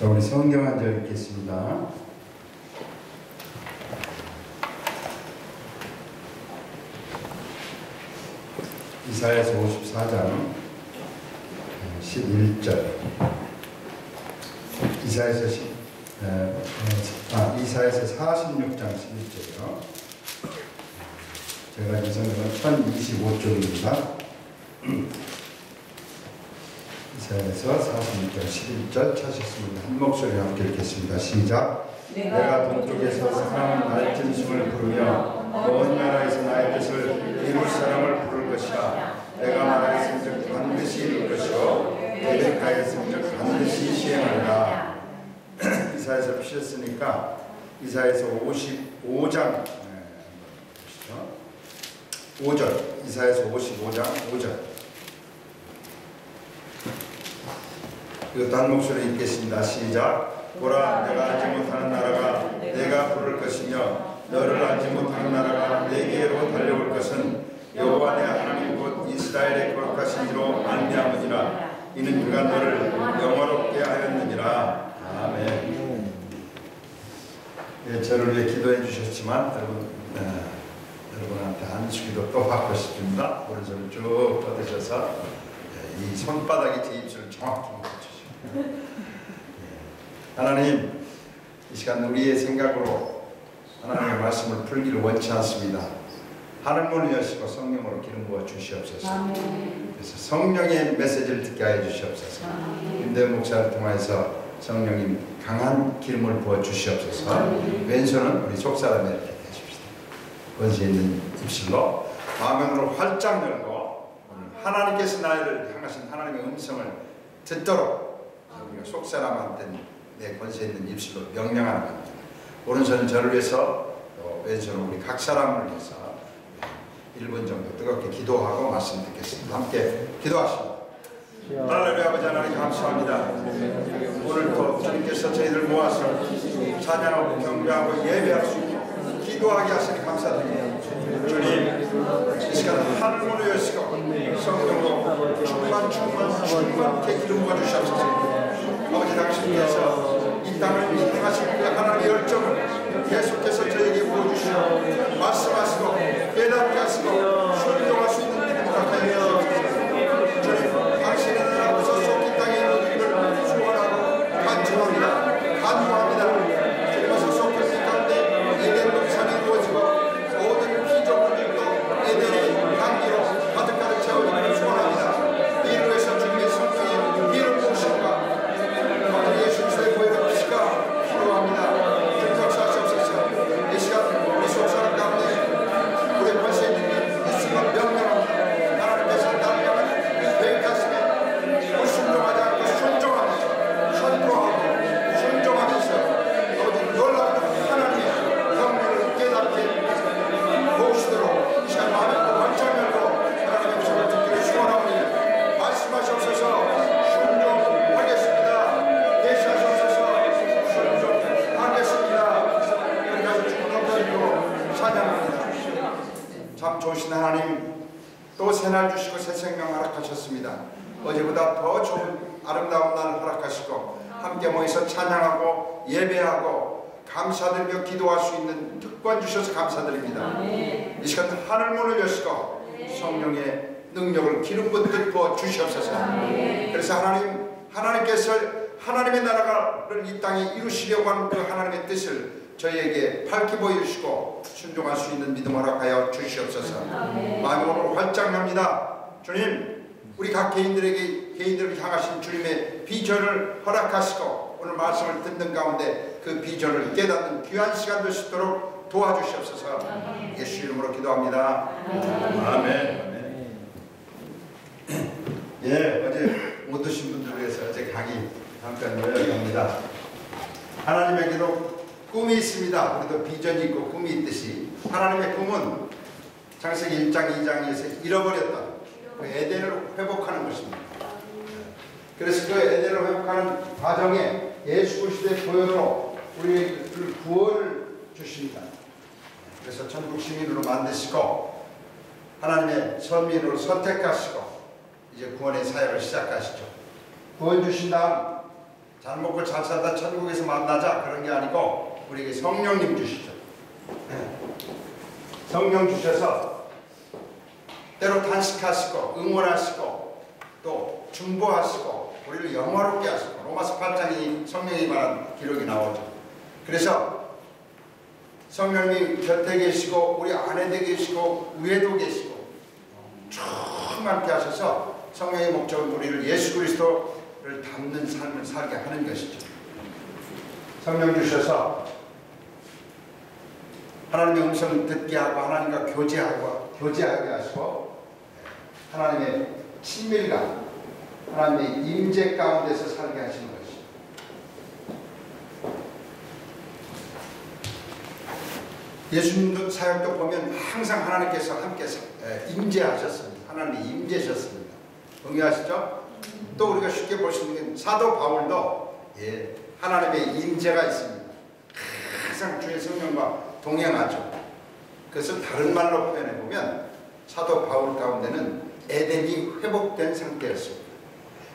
자, 우리 성경 한 절 읽겠습니다. 이사야서 54장 11절. 이사야서 46장 11절이요. 제가 기성은 1025쪽입니다. 이사야서 46장 11절 찾으셨습니다. 한 목소리 함께 읽겠습니다. 시작. 내가 동쪽에서 사람 날짐승을 부르며 먼 나라에서 나의 뜻을 이룰 사람을 부를 것이라. 내가 말하였은즉 반드시 이룰 것이요 계획하였은즉 반드시 시행하리라. 이사야서 피셨으니까 이사야서 55장 5절. 이사야서 55장 5절. 이것도 한 목소리 읽겠습니다. 시작. 보라, 내가 알지 못하는 나라가 내가 부를 것이며 너를 알지 못하는 나라가 내게로 달려올 것은 여호와 내 하나님 곧 이스라엘의 거룩하신 이로 말미암으니라. 이는 그가 너를 영화롭게 하였느니라. 아멘. 예, 저를 위해 기도해 주셨지만 여러분한테 안수기도 또 받고 싶습니다. 오른손을 쭉 뻗으셔서 이 손바닥이 제 입술을 정확히 묻혀주시고, 하나님, 이 시간 우리의 생각으로 하나님의 말씀을 풀기를 원치 않습니다. 하늘문을 여시고 성령으로 기름 부어 주시옵소서. 아멘. 그래서 성령의 메시지를 듣게 하여 주시옵소서. 김대현 목사를 통해서 성령님 강한 기름을 부어 주시옵소서. 아멘. 왼손은 우리 속사람에 이렇게 대십시다. 권세 있는 입술로 화면으로 활짝 열고 하나님께서 나를 향하신 하나님의 음성을 듣도록 우리가 속사람한테 내 권세 있는 입술로 명령하는 겁니다. 오른손은 저를 위해서, 또 왼손은 우리 각 사람을 위해서 1분 정도 뜨겁게 기도하고 말씀 듣겠습니다. 함께 기도하십니다. 하나님 아버지 하나님 감사합니다. 오늘도 주님께서 저희들 모아서 찬양하고 경배하고 예배할 수 있고 기도하게 하시니 감사드립니다. 주님, 이 시간 하늘문을 여시고 성령으로 충만케 기름 부어 주시옵소서. 아버지 당신께서 이 땅을 인도하실 그 하나님의 열정을 계속해서 저에게 부어주시고 말씀하시고 깨닫게 하시고 순종할 수 있는 믿음을 갖게 해주시옵소서. 주님, 당신의 나라 소속 이 땅에 있는 우리를 소원하고 간청합니다. 간구합니다. 주님께서 속한 이 가운데 에덴 동산이 이루어지고 모든 피조물들도 에덴의 향기로 가득가득 채워지기를 소원합니다. 이를 위해서 주님의 성령의 기름 부으심과 예수 그리스도의 보혈의 피가 필요합니다. 주님 역사하시옵소서. 이 시간 우리 속사람 가운데 우리의 권세 있는 있음을 명령합니다. 하나님께서 나를 향한 계획하심에 순종하지 않고 순종하면서 선포하고 순종하면서 아버지 놀라운 하나님의 영광을 깨닫게 보시도록 이 시간 마음에 활짝 열고 하나님의 음성을 듣기를 소원하오니 말씀하시옵소서. 참 좋으신 하나님, 또 새날 주시고 새 생명 허락하셨습니다. 어제보다 더 좋은 아름다운 날을 허락하시고 함께 모여서 찬양하고 예배하고 감사드리며 기도할 수 있는 특권 주셔서 감사드립니다. 이 시간 하늘문을 여시고 성령의 능력을 기름 붓듯 부어 주시옵소서. 그래서 하나님께서 하나님의 나라를 이 땅에 이루시려고 하는 그 하나님의 뜻을 저희에게 밝히 보여주시고 순종할 수 있는 믿음 허락하여 주시옵소서. 마음으로 활짝 납니다. 주님, 우리 각 개인들을 향하신 주님의 비전을 허락하시고 오늘 말씀을 듣는 가운데 그 비전을 깨닫는 귀한 시간 될 수 있도록 도와주시옵소서. 예수 이름으로 기도합니다. 아멘. 예, 어제 못 오신 분들을 위해서 어제 강의 잠깐 요약합니다. 하나님에게도 꿈이 있습니다. 우리도 비전이 있고 꿈이 있듯이 하나님의 꿈은 창세기 1장 2장에서 잃어버렸던 그 에덴을 회복하는 것입니다. 그래서 그 에덴을 회복하는 과정에 예수 그리스도의 보혈로 우리에게 구원을 주십니다. 그래서 천국 시민으로 만드시고 하나님의 선민으로 선택하시고 이제 구원의 사역을 시작하시죠. 구원 주신 다음 잘 먹고 잘 살다 천국에서 만나자 그런 게 아니고 우리에게 성령님 주시죠. 성령 주셔서 때로 단식하시고 응원하시고 또 중보하시고 우리를 영화롭게 하시고 로마서 8장이 성령이 말한 기록이 나오죠. 그래서 성령님 곁에 계시고 우리 안에 계시고 위에도 계시고 충만케 하셔서 성령의 목적은 우리를 예수 그리스도를 닮는 삶을 살게 하는 것이죠. 성령 주셔서 하나님의 음성 듣게 하고 하나님과 교제하게 하시고 하나님의 친밀감, 하나님의 임재 가운데서 살게 하시는 것이죠. 예수님도 사역도 보면 항상 하나님께서 함께 임재하셨습니다. 하나님이 임재하셨습니다. 동의하시죠? 또 우리가 쉽게 볼 수 있는 사도 바울도 하나님의 임재가 있습니다. 항상 주의 성령과 동행하죠. 그것을 다른 말로 표현해 보면 사도 바울 가운데는 에덴이 회복된 상태였습니다.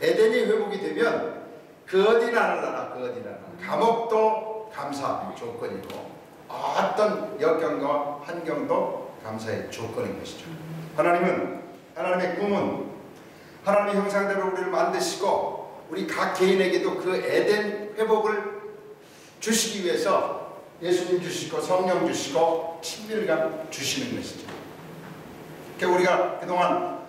에덴이 회복이 되면 그 어디 나라 감옥도 감사 조건이고 어떤 역경과 환경도 감사의 조건인 것이죠. 하나님의 꿈은 하나님의 형상대로 우리를 만드시고 우리 각 개인에게도 그 에덴 회복을 주시기 위해서 예수님 주시고 성령 주시고 친밀감 주시는 것이죠. 그러니까 우리가 그동안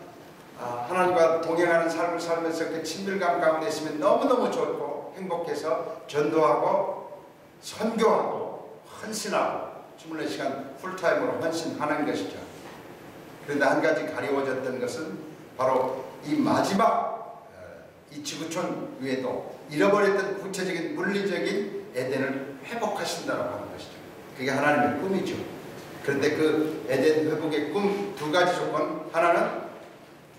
하나님과 동행하는 삶을 살면서 그 친밀감 가운데 있으면 너무너무 좋고 행복해서 전도하고 선교하고 헌신하고 24시간 풀타임으로 헌신하는 것이죠. 그런데 한 가지 가리워졌던 것은 바로 이 마지막 이 지구촌 위에도 잃어버렸던 구체적인 물리적인 에덴을 회복하신다고 하는 것이죠. 그게 하나님의 꿈이죠. 그런데 그 에덴 회복의 꿈 두 가지 조건, 하나는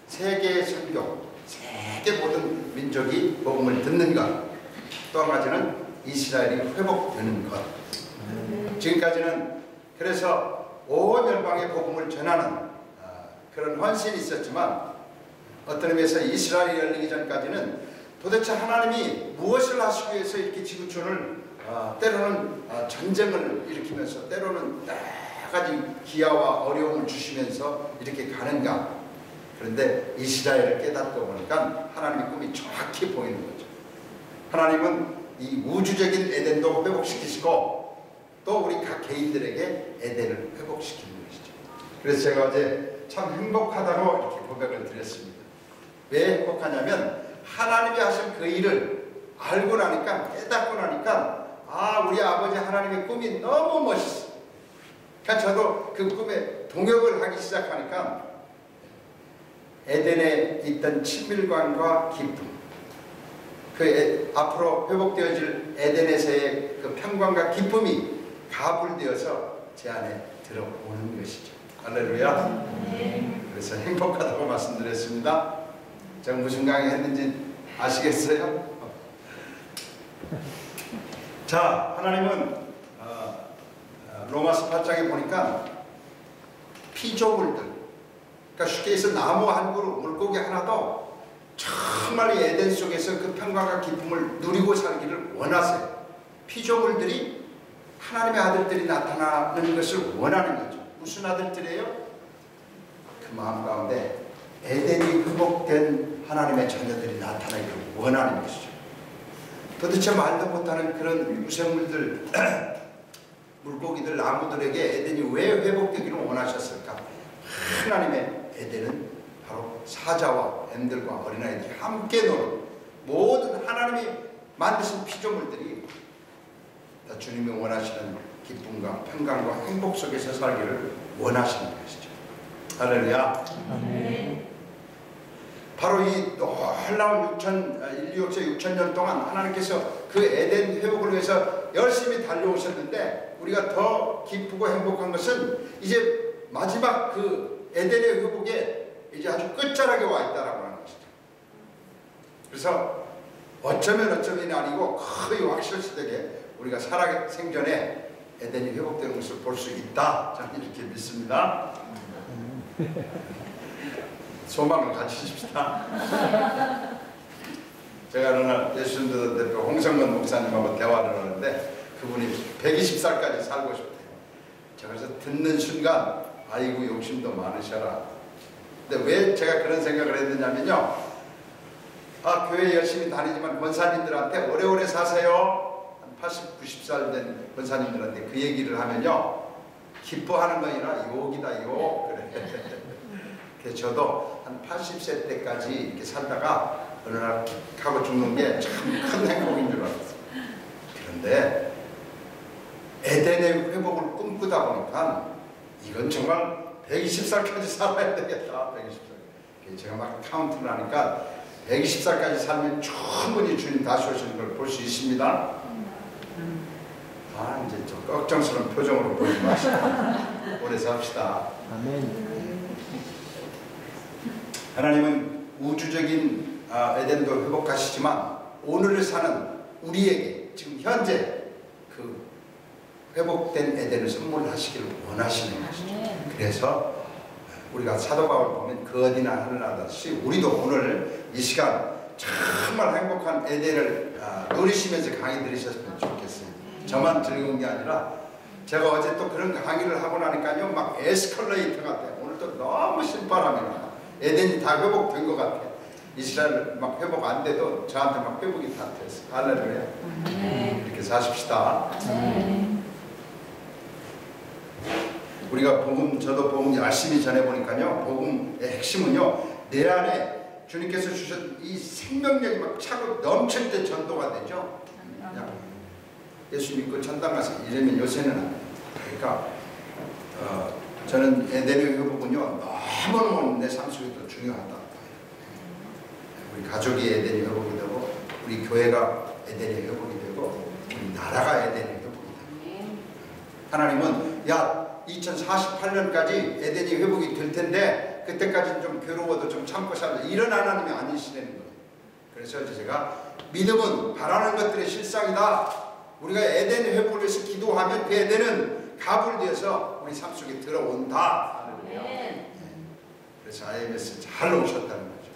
세계 선교, 세계 모든 민족이 복음을 듣는 것, 또 한 가지는 이스라엘이 회복되는 것. 지금까지는 그래서 온 열방의 복음을 전하는 그런 헌신이 있었지만 어떤 의미에서 이스라엘이 열리기 전까지는 도대체 하나님이 무엇을 하시기 위해서 이렇게 지구촌을 때로는 전쟁을 일으키면서 때로는 여러 가지 기아와 어려움을 주시면서 이렇게 가는가. 그런데 이스라엘을 깨닫고 보니까 하나님의 꿈이 정확히 보이는 거죠. 하나님은 이 우주적인 에덴도 회복시키시고 또 우리 각 개인들에게 에덴을 회복시키는 것이죠. 그래서 제가 어제 참 행복하다고 이렇게 고백을 드렸습니다. 왜 행복하냐면 하나님이 하신 그 일을 알고 나니까 깨닫고 나니까 우리 아버지 하나님의 꿈이 너무 멋있어. 그러니까 저도 그 꿈에 동역을 하기 시작하니까 에덴에 있던 친밀감과 기쁨, 앞으로 회복되어질 에덴에서의 그 평강과 기쁨이 가불되어서 제 안에 들어오는 것이죠. 할렐루야. 그래서 행복하다고 말씀드렸습니다. 제가 무슨 강의 했는지 아시겠어요? 자, 하나님은 로마서 8장에 보니까 피조물들, 그러니까 쉽게 해서 나무 한 그루, 물고기 하나도 정말 에덴 속에서 그 평강과 기쁨을 누리고 살기를 원하세요. 피조물들이 하나님의 아들들이 나타나는 것을 원하는 거죠. 무슨 아들들이에요? 그 마음 가운데 에덴이 회복된 하나님의 자녀들이 나타나기를 원하는 것이죠. 도대체 말도 못하는 그런 유생물들, 물고기들, 나무들에게 에덴이 왜 회복되기를 원하셨을까? 하나님의 에덴은 바로 사자와 뱀들과 어린아이들이 함께 노는 모든 하나님이 만드신 피조물들이 다 주님이 원하시는 기쁨과 평강과 행복 속에서 살기를 원하시는 것이죠. 할렐루야. 바로 이 놀라운 인류 역사 6,000년 동안 하나님께서 그 에덴 회복을 위해서 열심히 달려오셨는데 우리가 더 기쁘고 행복한 것은 이제 마지막 그 에덴의 회복에 이제 아주 끝자락에 와 있다라고 하는 것이죠. 그래서 어쩌면이 아니고 거의 확실시되게 우리가 살아 생전에 에덴이 회복되는 것을 볼 수 있다. 저는 이렇게 믿습니다. 소망을 가지십시다. 제가 어느 날 예수님 대표 홍성만 목사님하고 대화를 하는데 그분이 120살까지 살고 싶대요. 제가 그래서 듣는 순간 아이고 욕심도 많으셔라. 근데 왜 제가 그런 생각을 했느냐면요, 교회 열심히 다니지만 권사님들한테 오래오래 사세요, 한 80, 90살 된 권사님들한테 그 얘기를 하면요 기뻐하는 거니라 욕이다, 욕. 그래. 그래서 저도 한 80세 때까지 이렇게 살다가 어느 날 하고 죽는 게 참 큰 행복인 줄 알았어요. 그런데 에덴의 회복을 꿈꾸다 보니까 이건 정말 120살까지 살아야 되겠다. 120살. 제가 막 카운트를 하니까 120살까지 살면 충분히 주님 다시 오시는 걸 볼 수 있습니다. 이제 좀 걱정스러운 표정으로 보지 마시고 오래 삽시다. 아멘. 하나님은 우주적인 에덴도 회복하시지만 오늘을 사는 우리에게 지금 현재 그 회복된 에덴을 선물하시기를 원하시는 것이죠. 그래서 우리가 사도 바울 보면 그 어디나 하늘나라듯이 우리도 오늘 이 시간 정말 행복한 에덴을 누리시면서 강의 들으셨으면 좋겠어요. 저만 즐거운 게 아니라 제가 어제 또 그런 강의를 하고 나니까요 막 에스컬레이터 같아요. 오늘 또 너무 신바람이 나. 에덴이 다 회복된 것 같아요. 이스라엘 막 회복 안 돼도 저한테 막 회복이 다 됐어요. 할렐루야. 이렇게 사십시다. 우리가 복음, 저도 복음 열심히 전해보니까요 복음의 핵심은요 내 안에 주님께서 주신 이 생명력이 막 차고 넘칠 때 전도가 되죠. 그냥 예수 믿고 천당 가서 이러면 요새는 안 돼요. 그러니까 저는 에덴의 회복은요 너무너무 내 삶 속에도 중요하다. 우리 가족이 에덴이 회복이 되고 우리 교회가 에덴이 회복이 되고 우리 나라가 에덴이 회복이 되고 하나님은 2048년까지 에덴이 회복이 될 텐데 그때까지는 좀 괴로워도 좀 참고 살자 이런 하나님이 아니시라는 거예요. 그래서 제가 믿음은 바라는 것들의 실상이다. 우리가 에덴 회복을 위해서 기도하면 그 에덴은 가불되어서 우리 삶 속에 들어온다. 그래서 IMS 잘 오셨다는 거죠.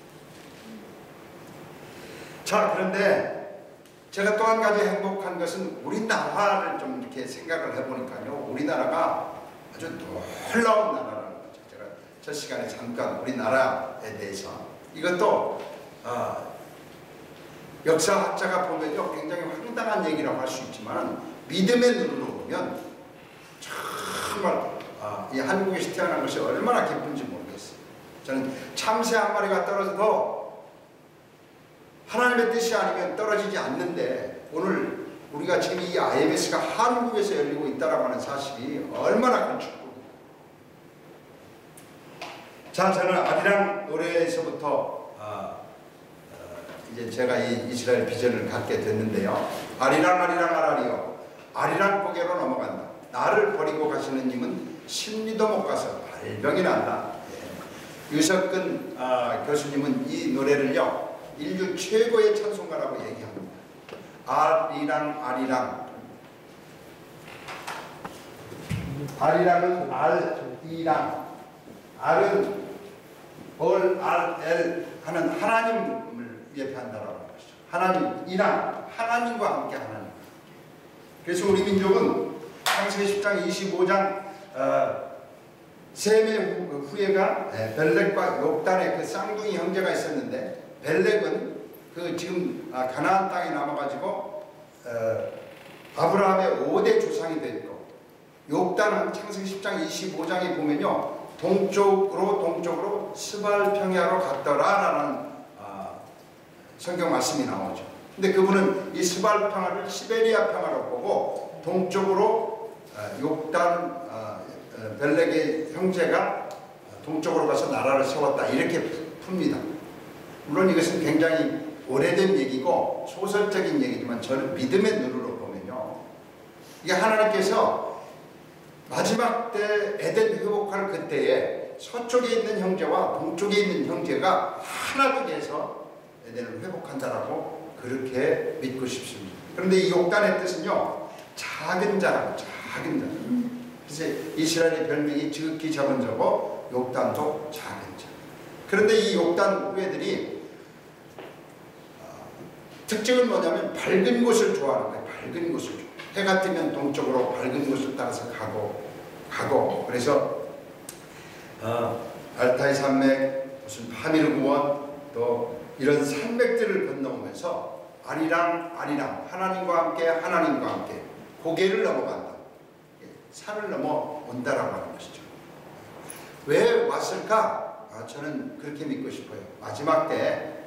자, 그런데 제가 또 한 가지 행복한 것은 우리나라를 좀 이렇게 생각을 해보니까요 우리나라가 아주 놀라운 나라라는 거죠. 제가 첫 시간에 잠깐 우리나라에 대해서 이것도 역사학자가 보면요 굉장히 황당한 얘기라고 할 수 있지만 믿음의 눈으로 보면 정말 이 한국에서 태어난 것이 얼마나 기쁜지 모르겠어요. 저는 참새 한 마리가 떨어져도 하나님의 뜻이 아니면 떨어지지 않는데 오늘 우리가 지금 이 IMS가 한국에서 열리고 있다라고 하는 사실이 얼마나 큰 축복입니다. 자, 저는 아리랑 노래에서부터 이제 제가 이 이스라엘 비전을 갖게 됐는데요. 아리랑 아리랑 아라리요 아리랑 고개로 넘어간다. 나를 버리고 가시는 님은 심리도 못 가서 발병이 난다. 유석근 교수님은 이 노래를요 인류 최고의 찬송가라고 얘기합니다. 아리랑 아리랑 아리랑은 알이랑 알은 얼알엘 하는 하나님을 예표한다라고 하는 것이죠. 하나님이랑 하나님과 함께 하나님. 그래서 우리 민족은 창세기 10장 25장 셈의 후예가 벨렉과 욕단의 그 쌍둥이 형제가 있었는데 벨렉은 그 지금 가나안 땅에 남아가지고 아브라함의 5대 조상이 되고 욕단은 창세기 10장 25장에 보면요 동쪽으로 스발 평야로 갔더라라는 성경 말씀이 나오죠. 근데 그분은 이 스발 평야를 시베리아 평야로 보고 동쪽으로 욕단 벨렉의 형제가 동쪽으로 가서 나라를 세웠다 이렇게 풉니다. 물론 이것은 굉장히 오래된 얘기고 소설적인 얘기지만 저는 믿음의 눈으로 보면요 이게 하나님께서 마지막 때 에덴 회복할 그때에 서쪽에 있는 형제와 동쪽에 있는 형제가 하나 되어서 에덴을 회복한다라고 그렇게 믿고 싶습니다. 그런데 이 욕단의 뜻은요 작은 자라고 작은 자. 그래서 이스라엘의 별명이 지극히 작은 자고 욕단도 작은 자. 그런데 이 욕단 후예들이 특징은 뭐냐면 밝은 곳을 좋아하는 거예요. 밝은 곳을. 해가 뜨면 동쪽으로 밝은 곳을 따라서 가고 그래서 알타이 산맥, 무슨 파미르구원 또 이런 산맥들을 건너오면서 아리랑 하나님과 함께 고개를 넘어간다. 산을 넘어온다라고 하는 것이죠. 왜 왔을까? 저는 그렇게 믿고 싶어요. 마지막 때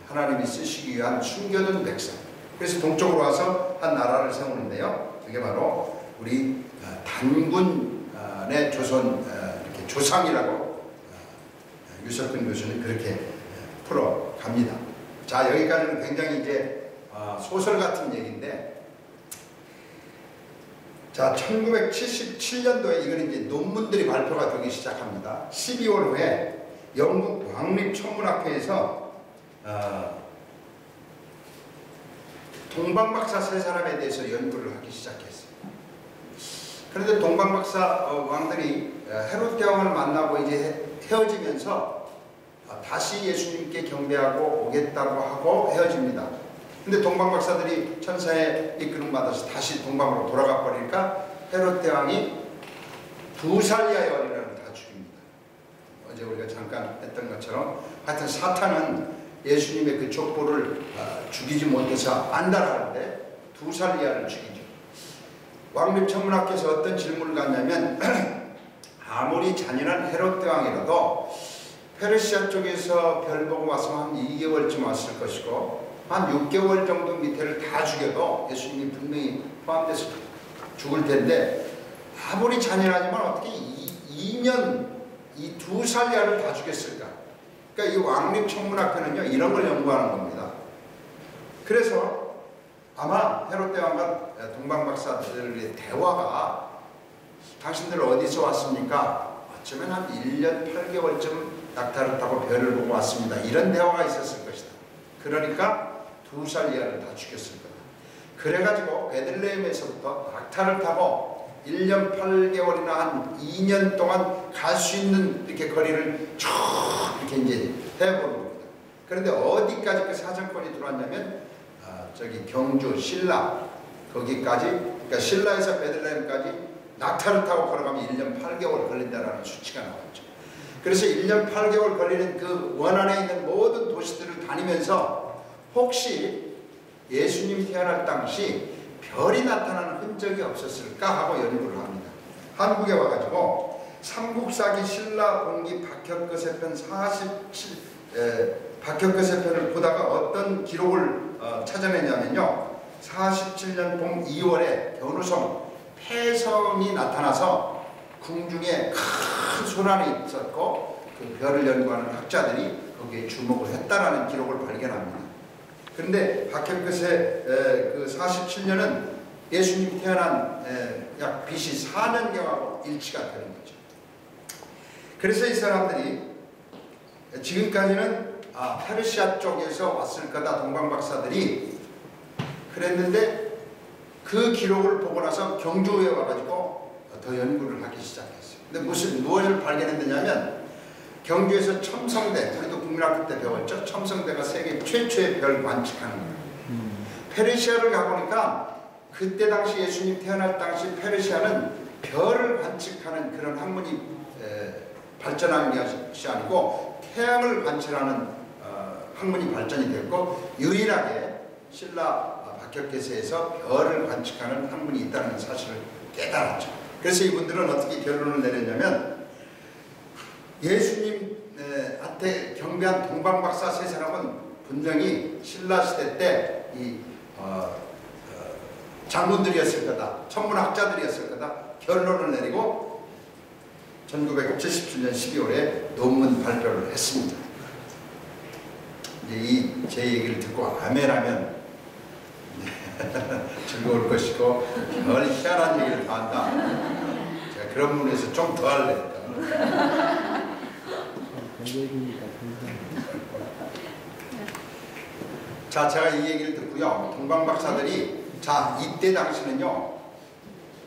하나님이 쓰시기 위한 숨겨둔 백성. 그래서 동쪽으로 와서 한 나라를 세우는데요. 그게 바로 우리 단군의 조선 이렇게 조상이라고 유석근 교수는 그렇게 풀어갑니다. 자, 여기까지는 굉장히 이제 소설 같은 얘기인데, 자, 1977년도에 이건 이제 논문들이 발표가 되기 시작합니다. 12월 후에 영국 왕립천문학회에서 동방박사 세 사람에 대해서 연구를 하기 시작했어요. 그런데 동방박사 왕들이 헤롯 대왕을 만나고 이제 헤어지면서 다시 예수님께 경배하고 오겠다고 하고 헤어집니다. 근데 동방박사들이 천사의 이끌음 받아서 다시 동방으로 돌아가 버리니까 헤롯 대왕이 2살 이하의 어린아이를 다 죽입니다. 어제 우리가 잠깐 했던 것처럼 하여튼 사탄은 예수님의 그 족보를 죽이지 못해서 안달하는데 2살 이하를 죽이죠. 왕립천문학께서 어떤 질문을 갖냐면 아무리 잔인한 헤롯 대왕이라도 페르시아 쪽에서 별 보고 와서 한 2개월쯤 왔을 것이고 한 6개월 정도 밑에를 다 죽여도 예수님이 분명히 포함돼서 죽을 텐데 아무리 잔인하지만 어떻게 2년 이 2살 이하를 다 죽였을까? 그러니까 이 왕립천문학회는요 이런 걸 연구하는 겁니다. 그래서 아마 헤롯 대왕과 동방박사들의 대화가 당신들 어디서 왔습니까? 어쩌면 한 1년 8개월쯤 낙타를 타고 별을 보고 왔습니다. 이런 대화가 있었을 것이다. 그러니까 2살 이하를 다 죽였을 거다. 그래가지고 베들레헴에서부터 낙타를 타고 1년 8개월이나 한 2년 동안 갈 수 있는 이렇게 거리를 쭉 이렇게 이제 해보는 겁니다. 그런데 어디까지 그 사정권이 들어왔냐면 저기 경주, 신라 거기까지, 그러니까 신라에서 베들레헴까지 낙타를 타고 걸어가면 1년 8개월 걸린다라는 수치가 나왔죠. 그래서 1년 8개월 걸리는 그 원안에 있는 모든 도시들을 다니면서 혹시 예수님이 태어날 당시 별이 나타나는 흔적이 없었을까 하고 연구를 합니다. 한국에 와가지고 삼국사기 신라 공기 박혁거세 편 47, 박혁거세 편을 보다가 어떤 기록을 찾아내냐면요. 47년 봄 2월에 견우성 폐성이 나타나서 궁중에 큰 소란이 있었고 그 별을 연구하는 학자들이 거기에 주목을 했다라는 기록을 발견합니다. 그런데 박혁거세 그 47년은 예수님이 태어난 약 BC 4년경하고 일치가 되는 거죠. 그래서 이 사람들이 지금까지는 페르시아 쪽에서 왔을 거다 동방박사들이 그랬는데 그 기록을 보고 나서 경주에 와가지고 더 연구를 하기 시작했어요. 근데 무엇을 발견했느냐면 경주에서 첨성대, 우리도 국민학교 때 배웠죠. 첨성대가 세계 최초의 별 관측하는 거예요. 페르시아를 가보니까 그때 당시 예수님 태어날 당시 페르시아는 별을 관측하는 그런 학문이 발전한 것이 아니고 태양을 관측하는 학문이 발전이 됐고 유일하게 신라 박혁거세에서 별을 관측하는 학문이 있다는 사실을 깨달았죠. 그래서 이분들은 어떻게 결론을 내렸냐면 예수님한테 경배한 동방박사 세 사람은 분명히 신라시대 때 이 장군들이었을 거다, 천문학자들이었을 거다 결론을 내리고 1977년 12월에 논문 발표를 했습니다. 이제 제 얘기를 듣고 아멘하면 즐거울 것이고 별 희한한 얘기를 다 한다. 제가 그런 부분에서 좀 더 할래. 자, 제가 이 얘기를 듣고요. 동방박사들이 자, 이때 당시는요.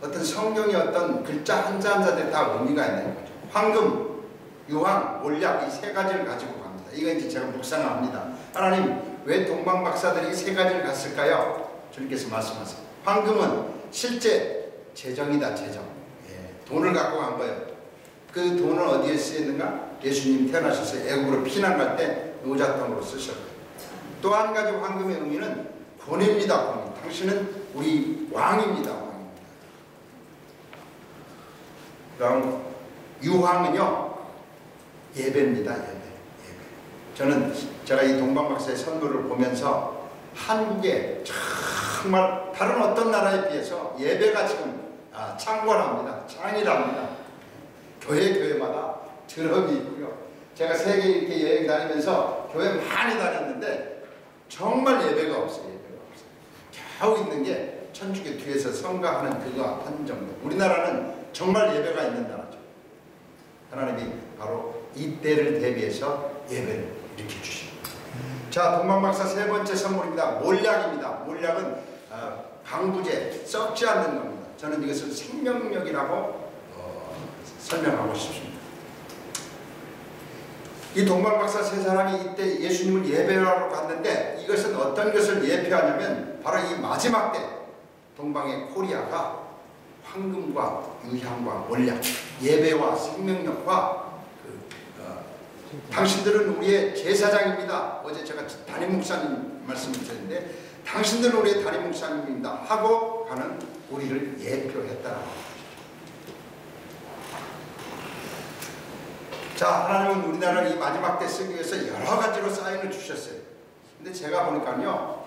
어떤 성경의 어떤 글자 한자 한자들 다 의미가 있는 거죠. 황금, 유황, 몰약 이 세 가지를 가지고 갑니다. 이거 이제 제가 묵상합니다. 하나님, 왜 동방 박사들이 세 가지를 갔을까요? 주님께서 말씀하세요. 황금은 실제 재정이다, 재정. 돈을 갖고 간 거예요. 그 돈은 어디에 쓰였는가? 예수님 태어나셔서 애국으로 피난 갈 때 노잣돈으로 쓰셨고요. 또 한 가지 황금의 의미는 권위입니다. 권위. 당신은 우리 왕입니다. 왕입니다. 그다음 유황은요, 예배입니다. 예배. 저는 제가 이 동방박사의 선물을 보면서 한국에 정말 다른 어떤 나라에 비해서 예배가 지금 창궐합니다. 창일합니다. 교회마다 드럼이 있고요. 제가 세계 이렇게 여행 다니면서 교회 많이 다녔는데 정말 예배가 없어요. 예배가 없어요. 겨우 있는 게 천주교 뒤에서 성가하는 그거 한 정도. 우리나라는 정말 예배가 있는 나라죠. 하나님이 바로 이때를 대비해서 예배를 이렇게 주십니다. 자, 동방박사 세 번째 선물입니다. 몰약입니다. 몰약은 방부제, 썩지 않는 겁니다. 저는 이것을 생명력이라고 설명하고 싶습니다. 이 동방박사 세 사람이 이때 예수님을 예배하러 갔는데 이것은 어떤 것을 예표하냐면 바로 이 마지막 때 동방의 코리아가 황금과 유향과 몰약, 예배와 생명력과 당신들은 우리의 제사장입니다. 어제 제가 담임 목사님 말씀을 드렸는데 당신들은 우리의 담임 목사님입니다 하고 가는 우리를 예표했다라고 합니다. 자, 하나님은 우리나라를 이 마지막 때 쓰기 위해서 여러 가지로 사인을 주셨어요. 근데 제가 보니까요,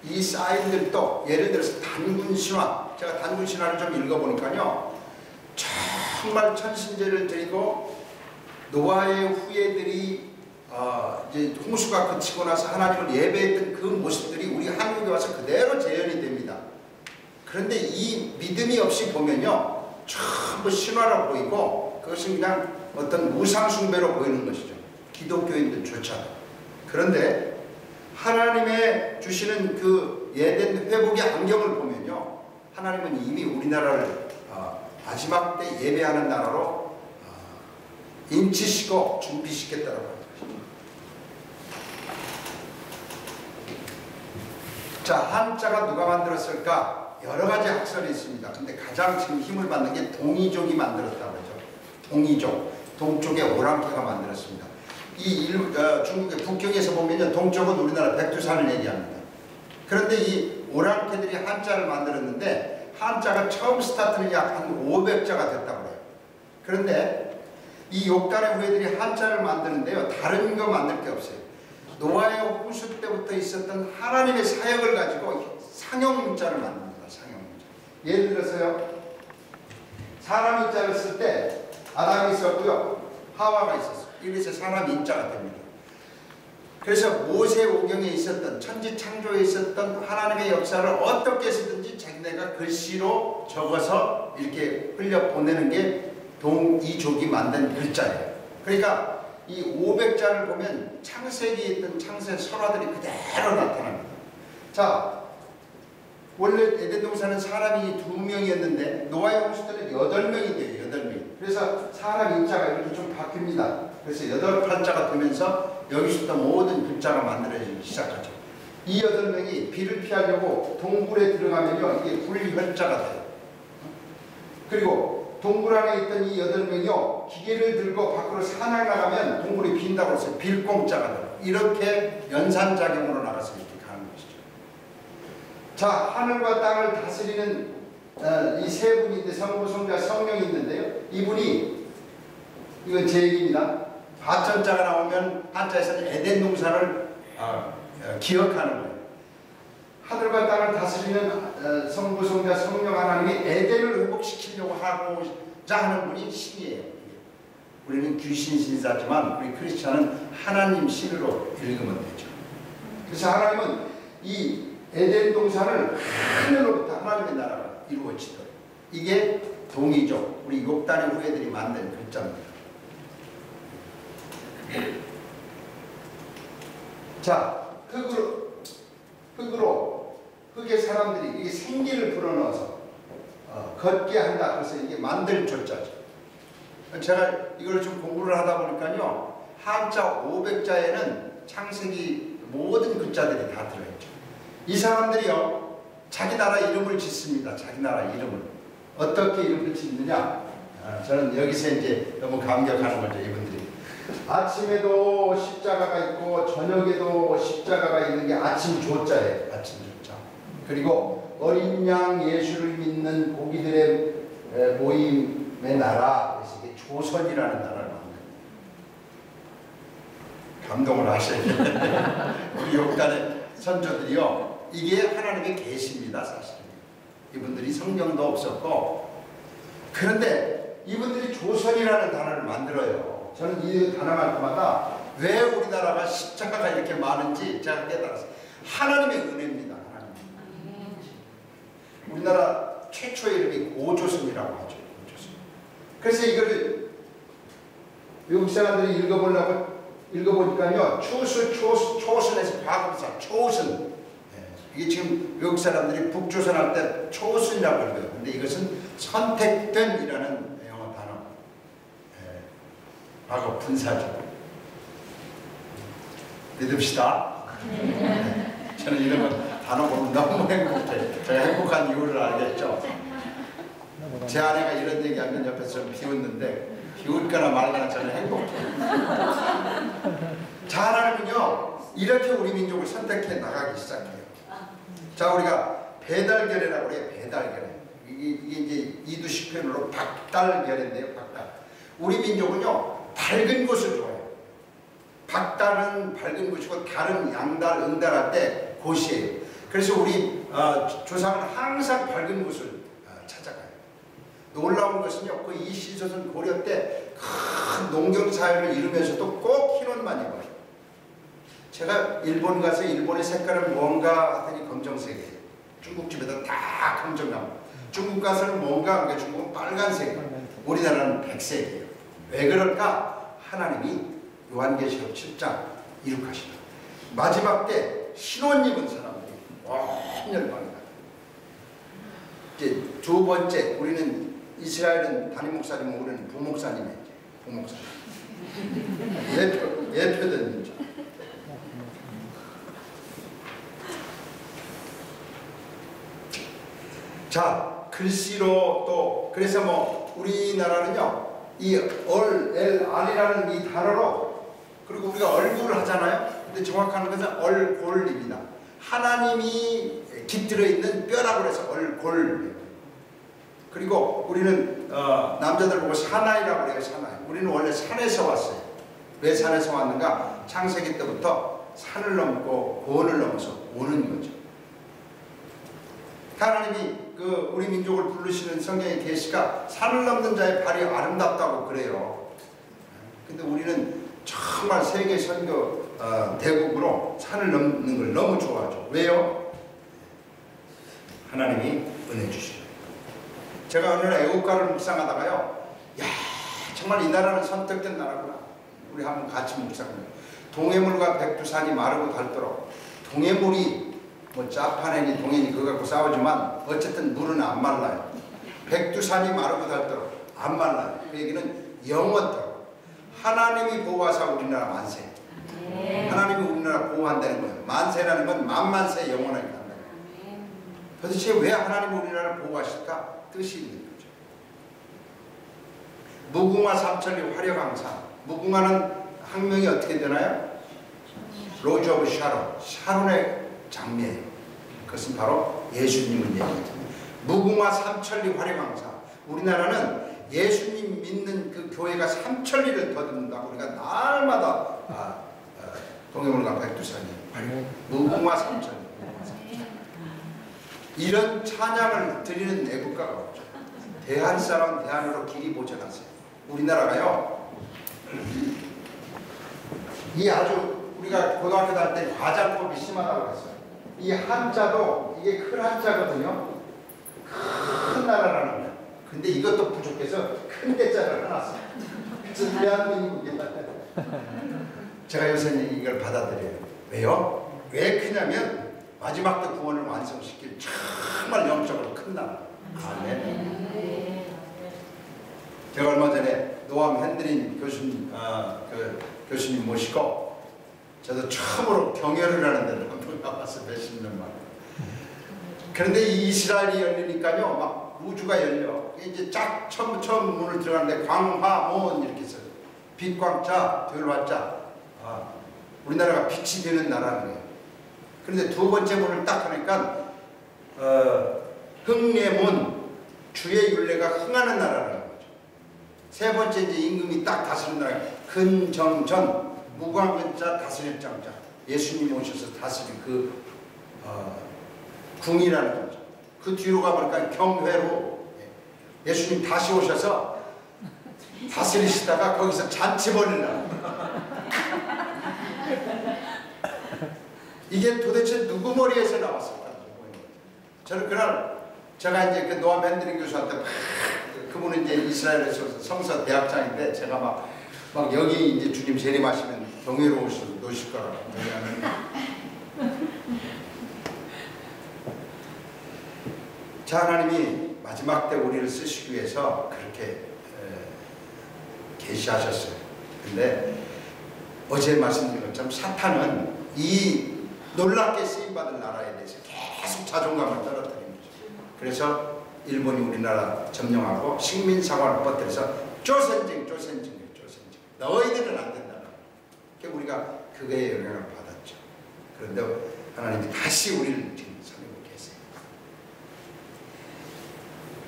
이 사인들도 예를 들어서 단군신화, 제가 단군신화를 좀 읽어보니까요, 정말 천신제를 드리고 노아의 후예들이 이제 홍수가 그치고 나서 하나님을 예배했던 그 모습들이 우리 한국에 와서 그대로 재현이 됩니다. 그런데 이 믿음이 없이 보면요, 전부 신화로 보이고 그것은 그냥 어떤 우상숭배로 보이는 것이죠. 기독교인들조차도. 그런데 하나님의 주시는 그 예된 회복의 안경을 보면요, 하나님은 이미 우리나라를 마지막 때 예배하는 나라로 인치시고 준비시켰다고 합니다. 자, 한자가 누가 만들었을까? 여러 가지 학설이 있습니다. 근데 가장 지금 힘을 받는 게 동이족이 만들었다고 하죠. 동이족, 동쪽의 오랑캐가 만들었습니다. 중국의 북경에서 보면 동쪽은 우리나라 백두산을 얘기합니다. 그런데 이 오랑캐들이 한자를 만들었는데 한자가 처음 스타트는 약 한 500자가 됐다고 해요. 그런데 이 욕단의 후예들이 한자를 만드는데요, 다른 거 만들 게 없어요. 노아의 홍수 때부터 있었던 하나님의 사역을 가지고 상형문자를 만듭니다. 상형문자. 예를 들어서요, 사람 인자를 쓸 때 아담이 있었고요, 하와가 있었어요. 이래서 사람 인자가 됩니다. 그래서 모세오경에 있었던 천지창조에 있었던 하나님의 역사를 어떻게 쓰든지 자기네가 글씨로 적어서 이렇게 흘려보내는 게 동이족이 만든 글자예요. 그러니까 이 500자를 보면 창세기에 있던 창세 설화들이 그대로 나타납니다. 자, 원래 에덴 동산은 사람이 2명이었는데 노아의 홍수 때는 8명이 돼요. 8명이. 그래서 사람 인자가 이렇게 좀 바뀝니다. 그래서 8팔자가 되면서 여기서부터 모든 글자가 만들어지기 시작하죠. 이 8명이 비를 피하려고 동굴에 들어가면요, 이게 불혈자가 돼요. 그리고 동굴 안에 있던 이 8명이요, 기계를 들고 밖으로 사냥 나가면 동굴이 빈다고 해서 빌공자가 돼요. 이렇게 연산작용으로 나가서 이렇게 가는 것이죠. 자, 하늘과 땅을 다스리는 이 세 분인데 성부, 성자, 성령이 있는데요, 이분이, 이건 제 얘기입니다. 하천자가 나오면 한자에서는 에덴 동산을 기억하는 거예요. 하늘과 땅을 다스리는 성부, 성자, 성령 하나님이 에덴을 회복시키려고 하고자 하는 분이 신이에요. 우리는 귀신 신사지만 우리 크리스찬은 하나님 신으로 읽으면 되죠. 그래서 하나님은 이 에덴 동산을 하늘로부터 하나님의 나라가 이루어지도록, 이게 동이족, 우리 욕단의 후예들이 만든 글자입니다. 자, 흙의 사람들이 이게 생기를 불어넣어서 걷게 한다. 그래서 이게 만들 조자죠. 제가 이걸 좀 공부를 하다 보니까요, 한자 500자에는 창세기 모든 글자들이 다 들어있죠. 이 사람들이요, 자기 나라 이름을 짓습니다. 자기 나라 이름을. 어떻게 이름을 짓느냐? 저는 여기서 이제 너무 감격하는 거죠, 이분들이. 아침에도 십자가가 있고 저녁에도 십자가가 있는 게 아침 조자예요. 아침 조자. 그리고 어린 양 예수를 믿는 고기들의 모임의 나라. 그래서 이게 조선이라는 나라를 만듭니다. 감동을 하셔야겠는데 우리 욕단의 선조들이요, 이게 하나님의 계시입니다. 사실은 이분들이 성경도 없었고, 그런데 이분들이 조선이라는 단어를 만들어요. 저는 이 단어만큼마다 왜 우리나라가 십자가가 이렇게 많은지 제가 깨달았어요. 하나님의 은혜입니다. 하나님. 우리나라 최초의 이름이 고조선이라고 하죠. 고조선. 그래서 이거를 외국 사람들이 읽어보니까요, 초선에서 과거사 초선. 이게 지금 외국 사람들이 북조선 할 때 초선이라고 그래요. 근데 이것은 선택된이라는 영어 단어. 과거 분사죠. 믿읍시다. 저는 이런 단어 보면 너무 행복해. 제가 행복한 이유를 알겠죠. 제 아내가 이런 얘기하면 옆에서 좀 비웃는데, 비웃거나 말거나 저는 행복해요. 자, 하나님은요, 이렇게 우리 민족을 선택해 나가기 시작해요. 자, 우리가 배달결례라고 그래요. 배달결례. 이게 이제 이두식 표현으로 박달결례인데요. 박달. 우리 민족은요, 밝은 곳을 좋아해요. 박달은 밝은 곳이고 달은 양달, 응달 할 때 곳이에요. 그래서 우리 조상은 항상 밝은 곳을 찾아가요. 놀라운 것은요, 그 이시조선 고려 때 큰 농경사회를 이루면서도 꼭 흰옷만 입어요. 제가 일본 가서 일본의 색깔은 뭔가 하더니 검정색이에요. 중국집에다 다 검정나무. 중국 가서는 뭔가, 그러니까 중국은 빨간색, 우리나라는 백색이에요. 왜 그럴까? 하나님이 요한계시록 7장 이룩하시다. 마지막 때 흰옷 입은 사람들이 온 열방이다. 이제 두 번째, 우리는 이스라엘은 담임 목사님, 우리는 부목사님이에요. 부목사님. 예표된 자. 자, 글씨로 또, 그래서 뭐 우리나라는요, 이 알이라는 이 단어로, 그리고 우리가 얼굴을 하잖아요. 근데 정확한 것은 얼골입니다. 하나님이 깃들어 있는 뼈라고 해서 얼골. 그리고 우리는 남자들 보고 사나이라고 그래요. 사나이. 우리는 원래 산에서 왔어요. 왜 산에서 왔는가? 창세기 때부터 산을 넘고 고원을 넘어서 오는 거죠. 하나님이 우리 민족을 부르시는 성경의 계시가 산을 넘는 자의 발이 아름답다고 그래요. 근데 우리는 정말 세계 선교 대국으로 산을 넘는 걸 너무 좋아하죠. 왜요? 하나님이 은혜 주시죠. 제가 어느 날 애국가를 묵상하다가요, 야, 정말 이 나라는 선택된 나라구나. 우리 한번 같이 묵상합니다. 동해물과 백두산이 마르고 닳도록. 동해물이 뭐 짜파네니 동해니 그거 갖고 싸우지만 어쨌든 물은 안 말라요. 백두산이 마르고 닳도록 안 말라요. 그 얘기는 영원토록. 하나님이 보호하사 우리나라 만세. 하나님이 우리나라 보호한다는 거예요. 만세라는 건 만만세 영원하게 한다는 거예요. 도대체 왜 하나님이 우리나라를 보호하실까? 뜻이 있는 거죠. 무궁화 삼천리 화려강산. 무궁화는 학명이 어떻게 되나요? 로즈 오브 샤론. 샤론의 장미예요. 그것은 바로 예수님을 얘기합니다. 무궁화 삼천리 화려강산. 우리나라는 예수님 믿는 그 교회가 삼천리를 더듬는다고 우리가 날마다 동해물과 백두산이 무궁화 삼천리. 이런 찬양을 드리는 애국가가 없죠. 대한 사람 대한으로 길이 보전하세요. 우리나라가요, 이 아주 우리가 고등학교 다닐 때 과장법이 심하다고 했어요. 이 한자도 이게 큰 한자거든요. 큰 나라라는 거예요. 근데 이것도 부족해서 큰 대자를 해놨어요. 그래서 대한민국이 제가 요새 이걸 받아들여요. 왜요? 왜 크냐면 마지막 때 구원을 완성시킬 정말 영적으로 큰 나라. 아멘. 제가 얼마 전에 노암 핸드린 교수님 모시고 저도 처음으로 경혈을 하는데 나와서 몇십 년 만에. 그런데 이 이스라엘이 열리니까요, 막 우주가 열려. 이제 쫙 처음 문을 들어가는데 광화문 이렇게 써요. 빛광자, 들화자. 우리나라가 빛이 되는 나라는 거예요. 그런데 두 번째 문을 딱 하니까 흥례문, 주의 윤례가 흥하는 나라라는 거죠. 세 번째 이제 임금이 딱 다스리는 나라, 근정전, 무광근자, 다스릴장자. 예수님이 오셔서 다스린 그 궁이라는 거죠. 그 뒤로 가보니까 경회로 예수님 다시 오셔서 다스리시다가 거기서 잔치 벌이려고. 이게 도대체 누구 머리에서 나왔을까? 저는 그날 제가 이제 그 노암 핸드링 교수한테 그분은 이제 이스라엘에서 성서 대학장인데 제가 막 여기 이제 주님 재림하시면 경외로 오실 거라고. 자, 하나님이 마지막 때 우리를 쓰시기 위해서 그렇게 계시하셨어요. 근데 어제 말씀드린 것처럼 사탄은 이 놀랍게 쓰임받은 나라에 대해서 계속 자존감을 떨어뜨린 거죠. 그래서 일본이 우리나라 점령하고 식민사관을 퍼뜨려서 조선쟁. 너희들은 안 된다. 그러니까 우리가 그거에 영향을 받았죠. 그런데 하나님이 다시 우리를 지금 살리고 계세요.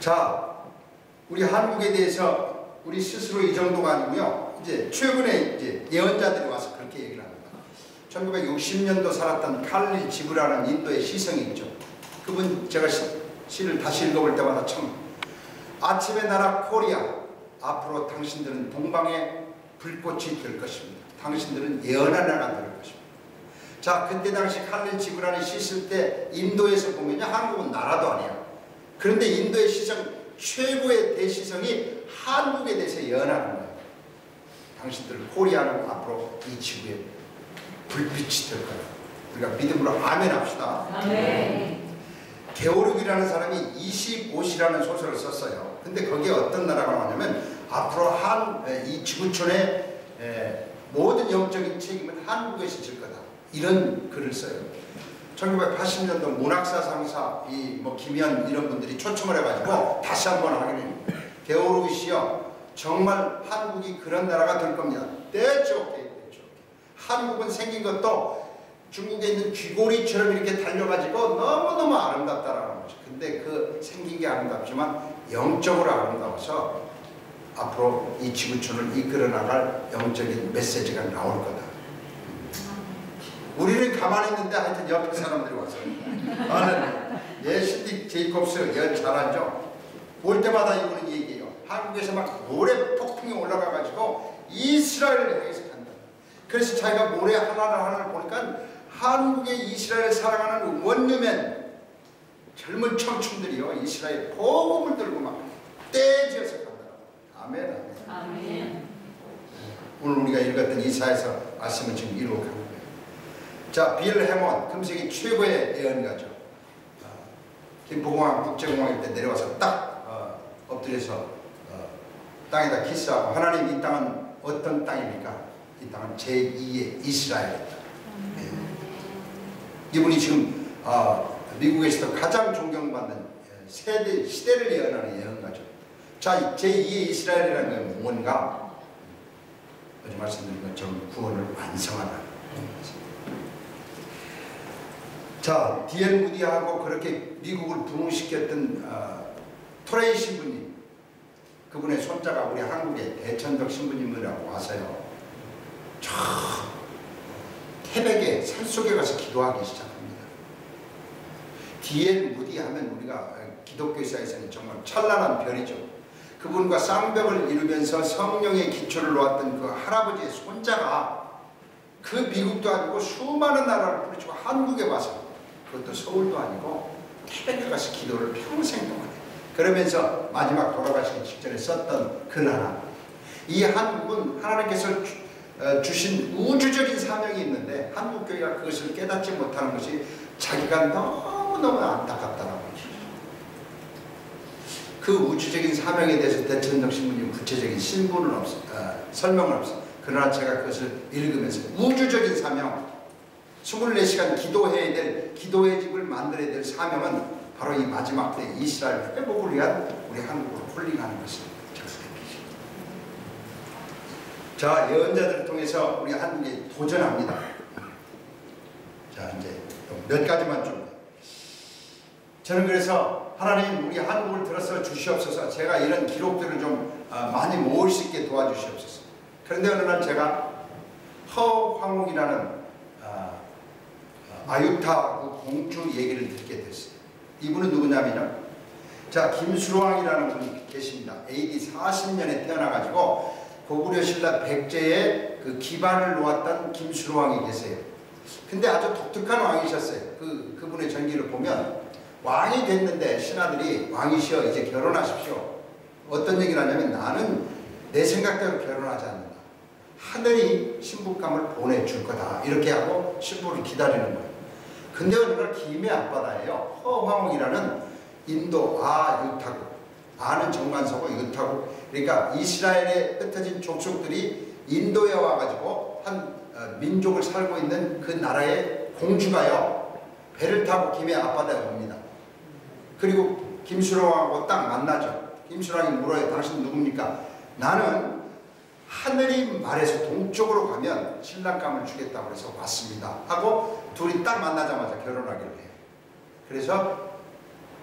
자, 우리 한국에 대해서 우리 스스로 이 정도가 아니고요. 이제 최근에 이제 예언자들이 와서 그렇게 얘기를 합니다. 1960년도 살았던 칼릴 지브라는 인도의 시성이 있죠. 그분 제가 시를 다시 읽어볼 때마다 참, 아침의 나라 코리아, 앞으로 당신들은 동방의 불꽃이 될 것입니다. 당신들은 예언한 나라가 될 것입니다. 자, 그때 당시 칼릴 지브란이 시 쓸 때 인도에서 보면요, 한국은 나라도 아니야. 그런데 인도의 시성, 최고의 대시성이 한국에 대해서 예언하는 거예요. 당신들 코리아는 앞으로 이 지구에 불빛이 될 거야. 우리가 믿음으로 아멘 합시다. 아멘. 게오르기라는 사람이 25시라는 소설을 썼어요. 근데 거기에 어떤 나라가 나오냐면 앞으로 이 지구촌의 모든 영적인 책임은 한국에서 질 거다. 이런 글을 써요. 1980년도 문학사 상사 김현 이런 분들이 초청을 해가지고 다시 한번 하게 됩니다. 게오르기 씨요, 정말 한국이 그런 나라가 될 겁니다. 됐죠. 한국은 생긴 것도 중국에 있는 귀고리처럼 이렇게 달려가지고 너무너무 아름답다라는 거죠. 근데 그 생긴 게 아름답지만 영적으로 아름다워서 앞으로 이 지구촌을 이끌어 나갈 영적인 메시지가 나올 거다. 우리는 가만히 있는데 하여튼 옆에 사람들이 와서 나는 신딕 제이콥스 연 잘하죠. 올 때마다 이분은 얘기해요. 한국에서 막 모래 폭풍이 올라가가지고 이스라엘을 향해서 간다. 그래서 자기가 모래 하나를 보니까 한국의 이스라엘을 사랑하는 원룸엔 젊은 청춘들이요, 이스라엘 복음을 들고 막 떼지어서 간다고. 아멘. 아멘. 오늘 우리가 읽었던 이사야서 말씀은 지금 이루어 가는 거예요. 자, 빌 해몬, 금세기 최고의 예언가죠. 김포공항 국제공항일 때 내려와서 딱 엎드려서 땅에다 키스하고, 하나님 이 땅은 어떤 땅입니까? 이 땅은 제2의 이스라엘이다. 이분이 지금 미국에서도 가장 존경받는 시대를 예언하는 예언가죠. 자, 제2의 이스라엘이라는 건 뭔가? 어제 말씀드린 것처럼 구원을 완성하라. 자, D.L. 무디하고 그렇게 미국을 부흥시켰던 토레이 신부님, 그분의 손자가 우리 한국의 대천덕 신부님이라고 와서요, 저 태백에 산속에 가서 기도하기 시작합니다. D.L. 무디 하면 우리가 기독교사에서는 정말 찬란한 별이죠. 그분과 쌍벽을 이루면서 성령의 기초를 놓았던 그 할아버지의 손자가 그 미국도 아니고 수많은 나라를 부르치고 한국에 와서, 그것도 서울도 아니고 태백에 가서 기도를 평생 동안 해요. 그러면서 마지막 돌아가시기 직전에 썼던 그 나라, 이 한국은 하나님께서 주신 우주적인 사명이 있는데 한국교회가 그것을 깨닫지 못하는 것이 자기가 너무너무 안타깝다라고 하죠. 그 우주적인 사명에 대해서 대천덕 신부님 구체적인 설명은 없어. 그러나 제가 그것을 읽으면서 우주적인 사명, 24시간 기도해야 될, 기도의 집을 만들어야 될 사명은 바로 이 마지막 때 이스라엘 회복을 위한 우리 한국으로 홀링하는 것을 적습니다. 자, 예언자들을 통해서 우리 한국이 도전합니다. 자, 이제 몇 가지만 좀. 저는 그래서 하나님 우리 한국을 들어서 주시옵소서. 제가 이런 기록들을 좀 많이 모을 수 있게 도와주시옵소서. 그런데 어느 날 제가 허황옥이라는 아유타 그 공주 얘기를 듣게 됐어요. 이분은 누구냐면요, 자, 김수로왕이라는 분이 계십니다. AD 40년에 태어나가지고 고구려 신라 백제의 그 기반을 놓았던 김수로왕이 계세요. 근데 아주 독특한 왕이셨어요. 그분의 전기를 보면 왕이 됐는데 신하들이 왕이시여 이제 결혼하십시오. 어떤 얘기를 하냐면 나는 내 생각대로 결혼하지 않는다. 하늘이 신부감을 보내줄 거다. 이렇게 하고 신부를 기다리는 거예요. 근데 어느 날 김해 앞바다에요, 허황옥이라는 인도 유타국, 아는 정관서고 유타국, 그러니까 이스라엘에 흩어진 족속들이 인도에 와가지고 한 민족을 살고 있는 그 나라의 공주가요 배를 타고 김해 앞바다에 옵니다. 그리고 김수로왕하고 딱 만나죠. 김수로왕이 물어요. 당신 누굽니까? 나는 하늘이 말해서 동쪽으로 가면 신랑감을 주겠다고 해서 왔습니다 하고 둘이 딱 만나자마자 결혼하기로 해요. 그래서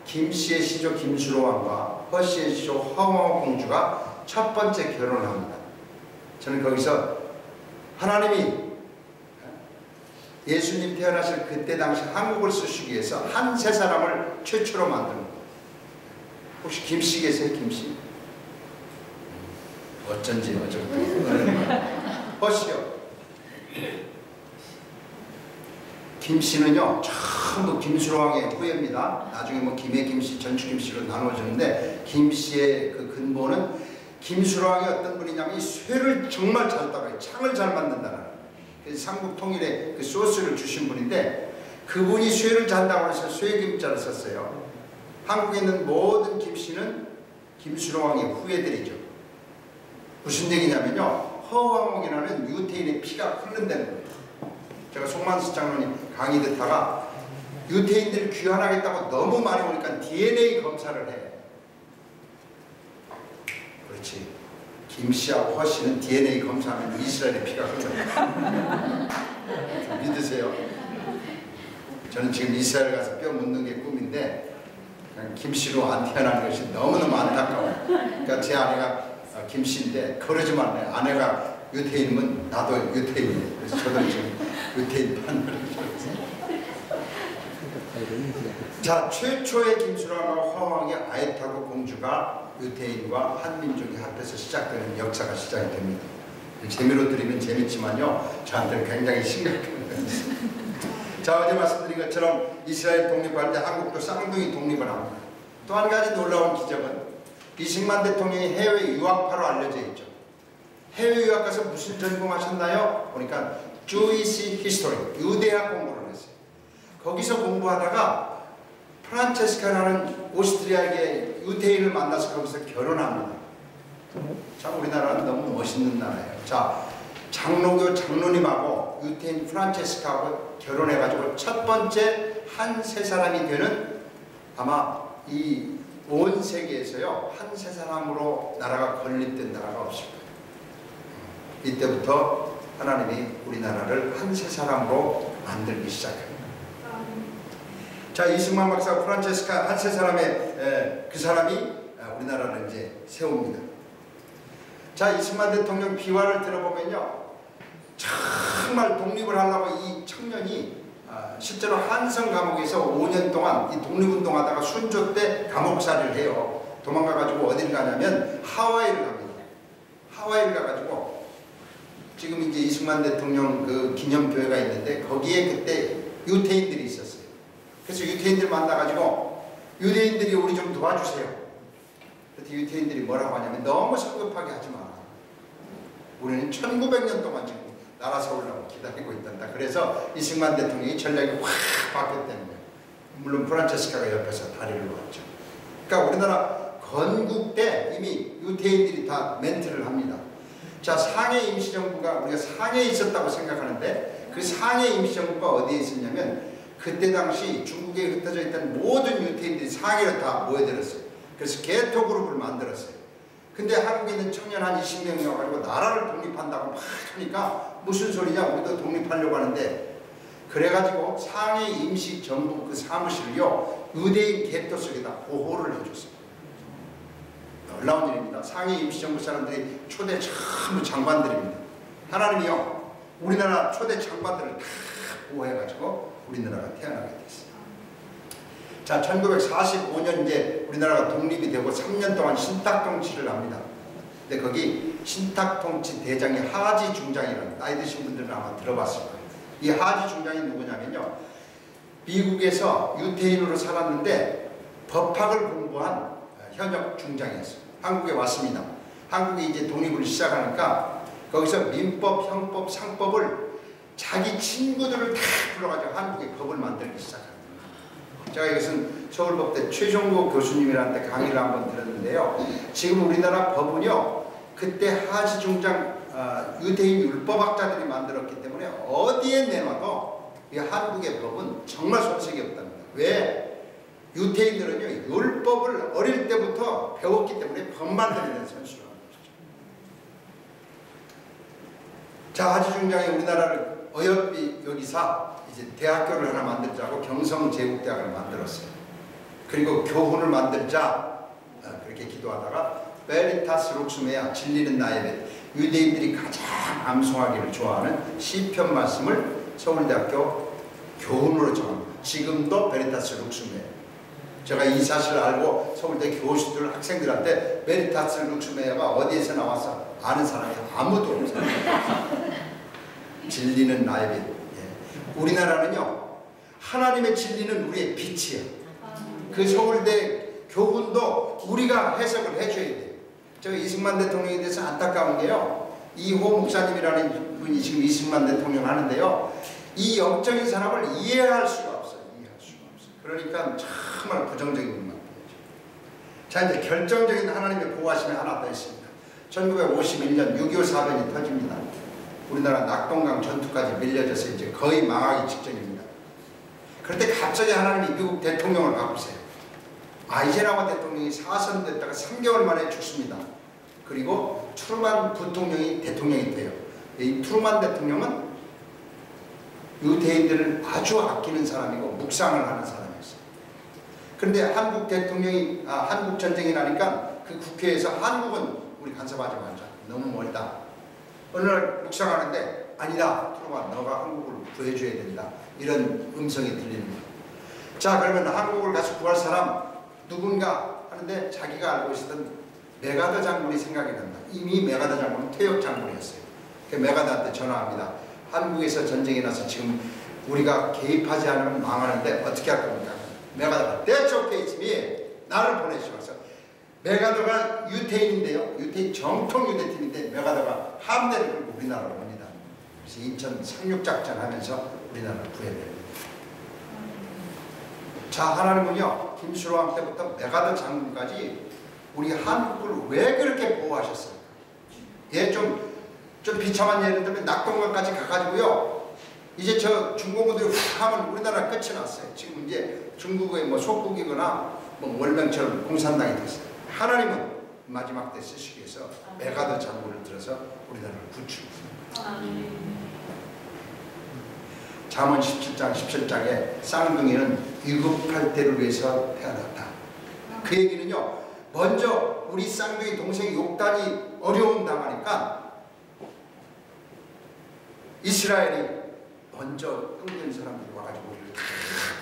김씨의 시조 김수로왕과 허씨의 시조 허황옥 공주가 첫 번째 결혼을 합니다. 저는 거기서 하나님이 예수님 태어나실 그때 당시 한국을 쓰시기 위해서 한 세 사람을 최초로 만든 거예요. 혹시 김씨 계세요? 김씨? 어쩐지 허씨요. 김씨는요 전부 김수로왕의 후예입니다. 나중에 뭐 김해 김씨, 전주 김씨로 나누어졌는데 김씨의 그 근본은 김수로왕이 어떤 분이냐면 이 쇠를 정말 잘 따라요. 창을 잘 만든다는. 그래서 삼국 통일에 그 소스를 주신 분인데 그분이 쇠를 잔다고 해서 쇠김자를 썼어요. 한국에 있는 모든 김씨는 김수로왕의 후예들이죠. 무슨 얘기냐면요, 허황옥이라는 유태인의 피가 흐른다는 거예요. 제가 송만수 장로님 강의 듣다가 유태인들을 귀환하겠다고 너무 많이 오니까 DNA 검사를 해. 그렇지, 김씨하고 허씨는 DNA 검사하면 이스라엘의 피가 흘러요. 믿으세요? 저는 지금 이스라엘 가서 뼈 묻는 게 꿈인데 그냥 김씨로 안 태어나는 것이 너무너무 안타까워요. 그러니까 제 아내가 김씨인데 그러지 말아요. 아내가 유태인이면 나도 유태인이에요. 그래서 저도 지금 유태인 판을. 자, 최초의 김수로왕과 허황의 아유타국 공주가 유태인과 한민족이 합해서 시작되는 역사가 시작이 됩니다. 재미로 들으면 재밌지만요, 저한테는 굉장히 심각한 거예요. 자, 어제 말씀드린 것처럼 이스라엘 독립할 때 한국도 쌍둥이 독립을 합니다. 또 한 가지 놀라운 기적은 이승만 대통령이 해외 유학파로 알려져 있죠. 해외 유학 가서 무슨 전공하셨나요? 보니까 Jewish History, 유대학 공부를 했어요. 거기서 공부하다가 프란체스카라는 오스트리아계 유태인을 만나서 거기서 결혼합니다. 참 우리나라는 너무 멋있는 나라예요. 자, 장로교 장로님하고 유태인 프란체스카하고 결혼해가지고 첫 번째 한 세 사람이 되는, 아마 이 온 세계에서요 한 세 사람으로 나라가 건립된 나라가 없을 거예요. 이때부터 하나님이 우리나라를 한 세 사람으로 만들기 시작합니다. 자, 이승만 박사 프란체스카 한 세 사람의 그 사람이 우리나라를 이제 세웁니다. 자, 이승만 대통령 비화를 들어보면요, 정말 독립을 하려고 이 청년이 실제로 한성 감옥에서 5년 동안 이 독립운동하다가 순조 때 감옥살이를 해요. 도망가가지고 어디를 가냐면 하와이를 갑니다. 하와이를 가가지고 지금 이제 이승만 대통령 그 기념교회가 있는데 거기에 그때 유태인들이 있었어요. 그래서 유태인들 만나가지고 유대인들이 우리 좀 도와주세요. 그때 유태인들이 뭐라고 하냐면 너무 성급하게 하지 마라. 우리는 1900년 동안 지금 나라 세우려고 기다리고 있단다. 그래서 이승만 대통령이 전략이 확 바뀌었다는 거예요. 물론 프란체스카가 옆에서 다리를 놓았죠. 그러니까 우리나라 건국 때 이미 유태인들이 다 멘트를 합니다. 자, 상해 임시정부가 우리가 상해에 있었다고 생각하는데 그 상해 임시정부가 어디에 있었냐면 그때 당시 중국에 흩어져 있던 모든 유태인들이 상해로 다 모여들었어요. 그래서 개토 그룹을 만들었어요. 근데 한국에 있는 청년 한 20명이 와가지고 나라를 독립한다고 막 하니까 무슨 소리냐, 우리도 독립하려고 하는데, 그래가지고 상해 임시정부 그 사무실을요 유대인 개토 속에다 보호를 해줬어요. 놀라운 일입니다. 상해 임시정부 사람들이 초대 전부 장관들입니다. 하나님이요 우리나라 초대 장관들을 다 보호해가지고 우리나라가 태어나게 됐어요. 자, 1945년 이제 우리나라가 독립이 되고 3년 동안 신탁통치를 합니다. 근데 거기 신탁통치 대장이 하지 중장이라는, 나이 드신 분들은 아마 들어봤을 거예요. 이 하지 중장이 누구냐면요, 미국에서 유태인으로 살았는데 법학을 공부한 현역 중장이었어요. 한국에 왔습니다. 한국이 이제 독립을 시작하니까 거기서 민법, 형법, 상법을 자기 친구들을 다 불러가지고 한국의 법을 만들기 시작합니다. 제가 이것은 서울법대 최종국 교수님이라는 데 강의를 한번 들었는데요. 지금 우리나라 법은요, 그때 하지 중장 유태인 율법학자들이 만들었기 때문에 어디에 내놔도 이 한국의 법은 정말 손색이 없답니다. 왜? 유태인들은요 율법을 어릴 때부터 배웠기 때문에 법 만드는 데 선수를 하는 것이죠. 자, 하지 중장이 우리나라를 어여삐 여기서 이제 대학교를 하나 만들자고 경성제국대학을 만들었어요. 그리고 교훈을 만들자 그렇게 기도하다가 베리타스 룩스메아, 진리는 나의 배, 유대인들이 가장 암송하기를 좋아하는 시편 말씀을 서울대학교 교훈으로 정합니다. 지금도 베리타스 룩스메아. 제가 이 사실을 알고 서울대 교수들, 학생들한테 베리타스 룩스메아가 어디에서 나와서 아는 사람이 아무도 없어요. 진리는 나의 빛. 예. 우리나라는요 하나님의 진리는 우리의 빛이에요. 그 서울대 교훈도 우리가 해석을 해줘야 돼요. 제가 이승만 대통령에 대해서 안타까운 게요, 이호 목사님이라는 분이 지금 이승만 대통령 하는데요, 이 영적인 사람을 이해할 수가 없어요. 이해할 수가 없어요. 그러니까 정말 부정적인 것만 보여요. 자, 이제 결정적인 하나님의 보호하심이 하나 더 있습니다. 1951년 6.25 사변이 터집니다. 우리나라 낙동강 전투까지 밀려져서 이제 거의 망하기 직전입니다. 그런데 갑자기 하나님이 미국 대통령을 바꾸세요. 아이젠하워 대통령이 사선됐다가 3개월 만에 죽습니다. 그리고 트루만 부통령이 대통령이 돼요. 이 트루만 대통령은 유대인들을 아주 아끼는 사람이고 묵상을 하는 사람이었어요. 그런데 한국 대통령이 한국 전쟁이 나니까 그 국회에서 한국은 우리 간섭하지 말자, 너무 멀다. 어느 날 묵상하는데 아니다, 트루만 너가 한국을 구해줘야 된다, 이런 음성이 들립니다. 자, 그러면 한국을 가서 구할 사람 누군가 하는데 자기가 알고 있었던 메가더 장군이 생각이 난다. 이미 메가더 장군은 퇴역 장군이었어요. 그 메가더한테 전화합니다. 한국에서 전쟁이 나서 지금 우리가 개입하지 않으면 망하는데 어떻게 할 겁니까? 메가더가 That's okay, 지미 나를 보내주셔서, 메가더가 유태인인데요, 유태인 정통 유대팀인데 메가더가 함대를 끌고 우리나라로 옵니다. 그래서 인천 상륙작전 하면서 우리나라를 구해냅니다. 자, 하나님은요 김수로왕 때부터 메가더 장군까지 우리 한국을 왜 그렇게 보호하셨을까? 예, 좀 비참한 예를 들면 낙동강까지 가가지고요, 이제 저 중공군들이 훅 하면 우리나라 끝이 났어요. 지금 이제 중국의 뭐 속국이거나 뭐 월명처럼 공산당이 됐어요. 하나님은 마지막 때 쓰시기 위해서 메가더 장군을 들어서 우리나라를 구출했습니다. 잠언 17장 17장에 쌍둥이는 위급할 때를 위해서 태어났다. 그 얘기는요, 먼저 우리 쌍둥이 동생이 욕단이 어려움 당하니까 이스라엘이 먼저 흥된 사람들이 와가지고 우리를 다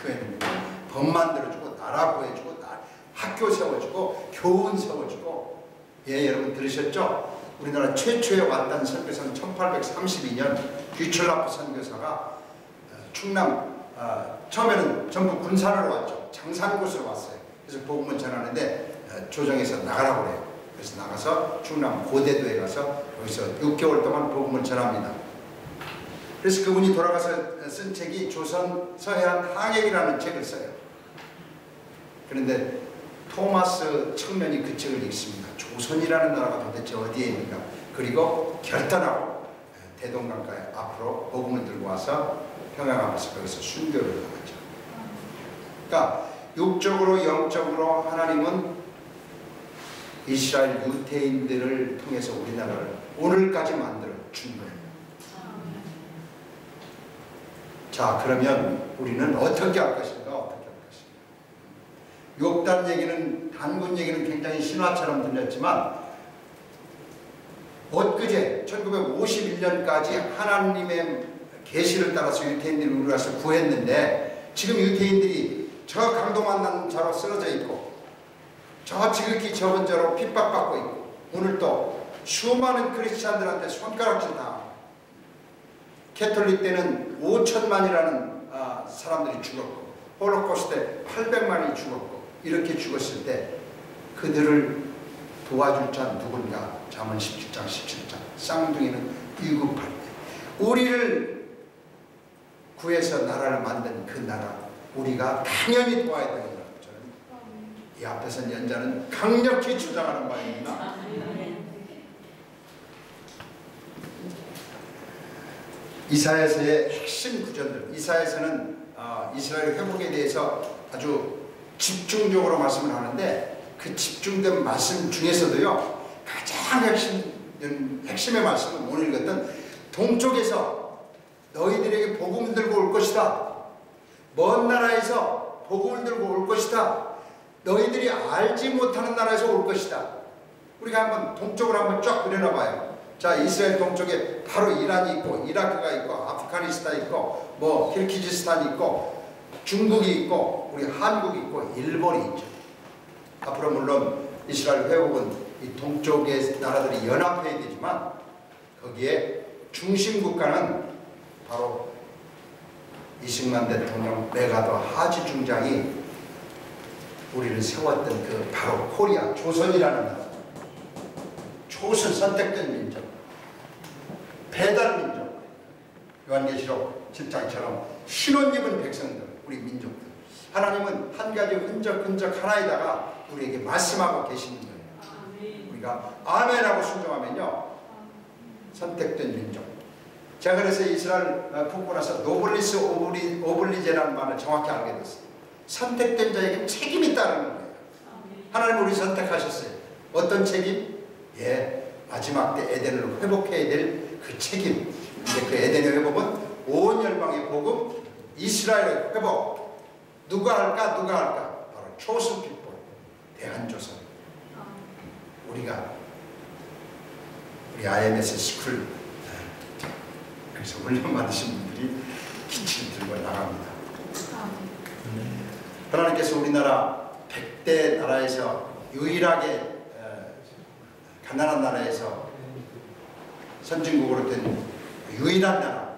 구해줍니다. 법 만들어주고 나라 구해주고 학교 세워주고 교훈 세워주고. 예, 여러분 들으셨죠? 우리나라 최초에 왔던 선교사는 1832년 뷰철라프 선교사가 충남, 처음에는 전부 군산으로 왔죠. 장산곳으로 왔어요. 그래서 복음을 전하는데 조정에서 나가라고 그래요. 그래서 나가서 충남 고대도에 가서 거기서 6개월 동안 복음을 전합니다. 그래서 그분이 돌아가서 쓴 책이 조선 서해안 항해기라는 책을 써요. 그런데 토마스 청년이 그 책을 읽습니다. 조선이라는 나라가 도대체 어디에 있는가? 그리고 결단하고 대동강가에 앞으로 복음을 들고 와서 평양 앞에서 거기서 순교를 하죠. 그러니까 육적으로 영적으로 하나님은 이스라엘 유대인들을 통해서 우리나라를 오늘까지 만들어 준 거예요. 자, 그러면 우리는 어떻게 할 것인가? 어떻게 할 것인가? 욕단 얘기는, 단군 얘기는 굉장히 신화처럼 들렸지만 엊그제 1951년까지 하나님의 계시를 따라서 유대인들이 우리 와서 구했는데 지금 유대인들이 저 강도 만난 자로 쓰러져 있고 저 지극히 적은 자로 핍박받고 있고 오늘 또 수많은 크리스찬들한테 손가락질 당하고 캐톨릭 때는 5천만이라는 사람들이 죽었고 홀로코스트 때 800만이 죽었고 이렇게 죽었을 때 그들을 도와줄 자 누군가? 잠언 17장 17장 쌍둥이는 위급할 때 우리를 구해서 나라를 만든 그 나라 우리가 당연히 도와야 되는 거라고 저는 이 앞에서 연자는 강력히 주장하는 바입니다. 이사야서의 핵심 구절들 이사야서는 이스라엘 회복에 대해서 아주 집중적으로 말씀을 하는데 그 집중된 말씀 중에서도요 가장 핵심의 말씀은 오늘 읽었던 동쪽에서 너희들에게 복음을 들고 올 것이다. 먼 나라에서 복음을 들고 올 것이다. 너희들이 알지 못하는 나라에서 올 것이다. 우리가 한번 동쪽으로 한번 쫙 그려놔봐요. 자, 이스라엘 동쪽에 바로 이란이 있고 이라크가 있고 아프가니스탄 있고 뭐 키르기즈스탄이 있고 중국이 있고 우리 한국이 있고 일본이 있죠. 앞으로 물론 이스라엘 회복은 이 동쪽의 나라들이 연합해야 되지만 거기에 중심 국가는 바로 이승만 대통령 메가더 하지 중장이 우리를 세웠던 그 바로 코리아 조선이라는 나라. 조선 선택된 민족, 배달 민족. 요한계시록 7장처럼 신혼 입은 백성들, 우리 민족들. 하나님은 한 가지 흔적 하나에다가 우리에게 말씀하고 계시는 거예요. 우리가 아멘하고 순종하면요 선택된 민족. 제가 그래서 이스라엘 품고 나서 노블리스 오블리제라는 말을 정확히 알게 됐어요. 선택된 자에게 책임이 있다는 거예요. 하나님 우리 선택하셨어요. 어떤 책임? 예, 마지막 때 에덴을 회복해야 될 그 책임. 근데 그 에덴의 회복은 온 열방의 복음, 이스라엘의 회복. 누가 할까? 바로 chosen people, 대한조선. 우리 IMS 스쿨 그래서 훈련 받으신 분들이 기치를 들고 나갑니다. 하나님께서 우리나라 100대 나라에서 유일하게 가난한 나라에서 선진국으로 된 유일한 나라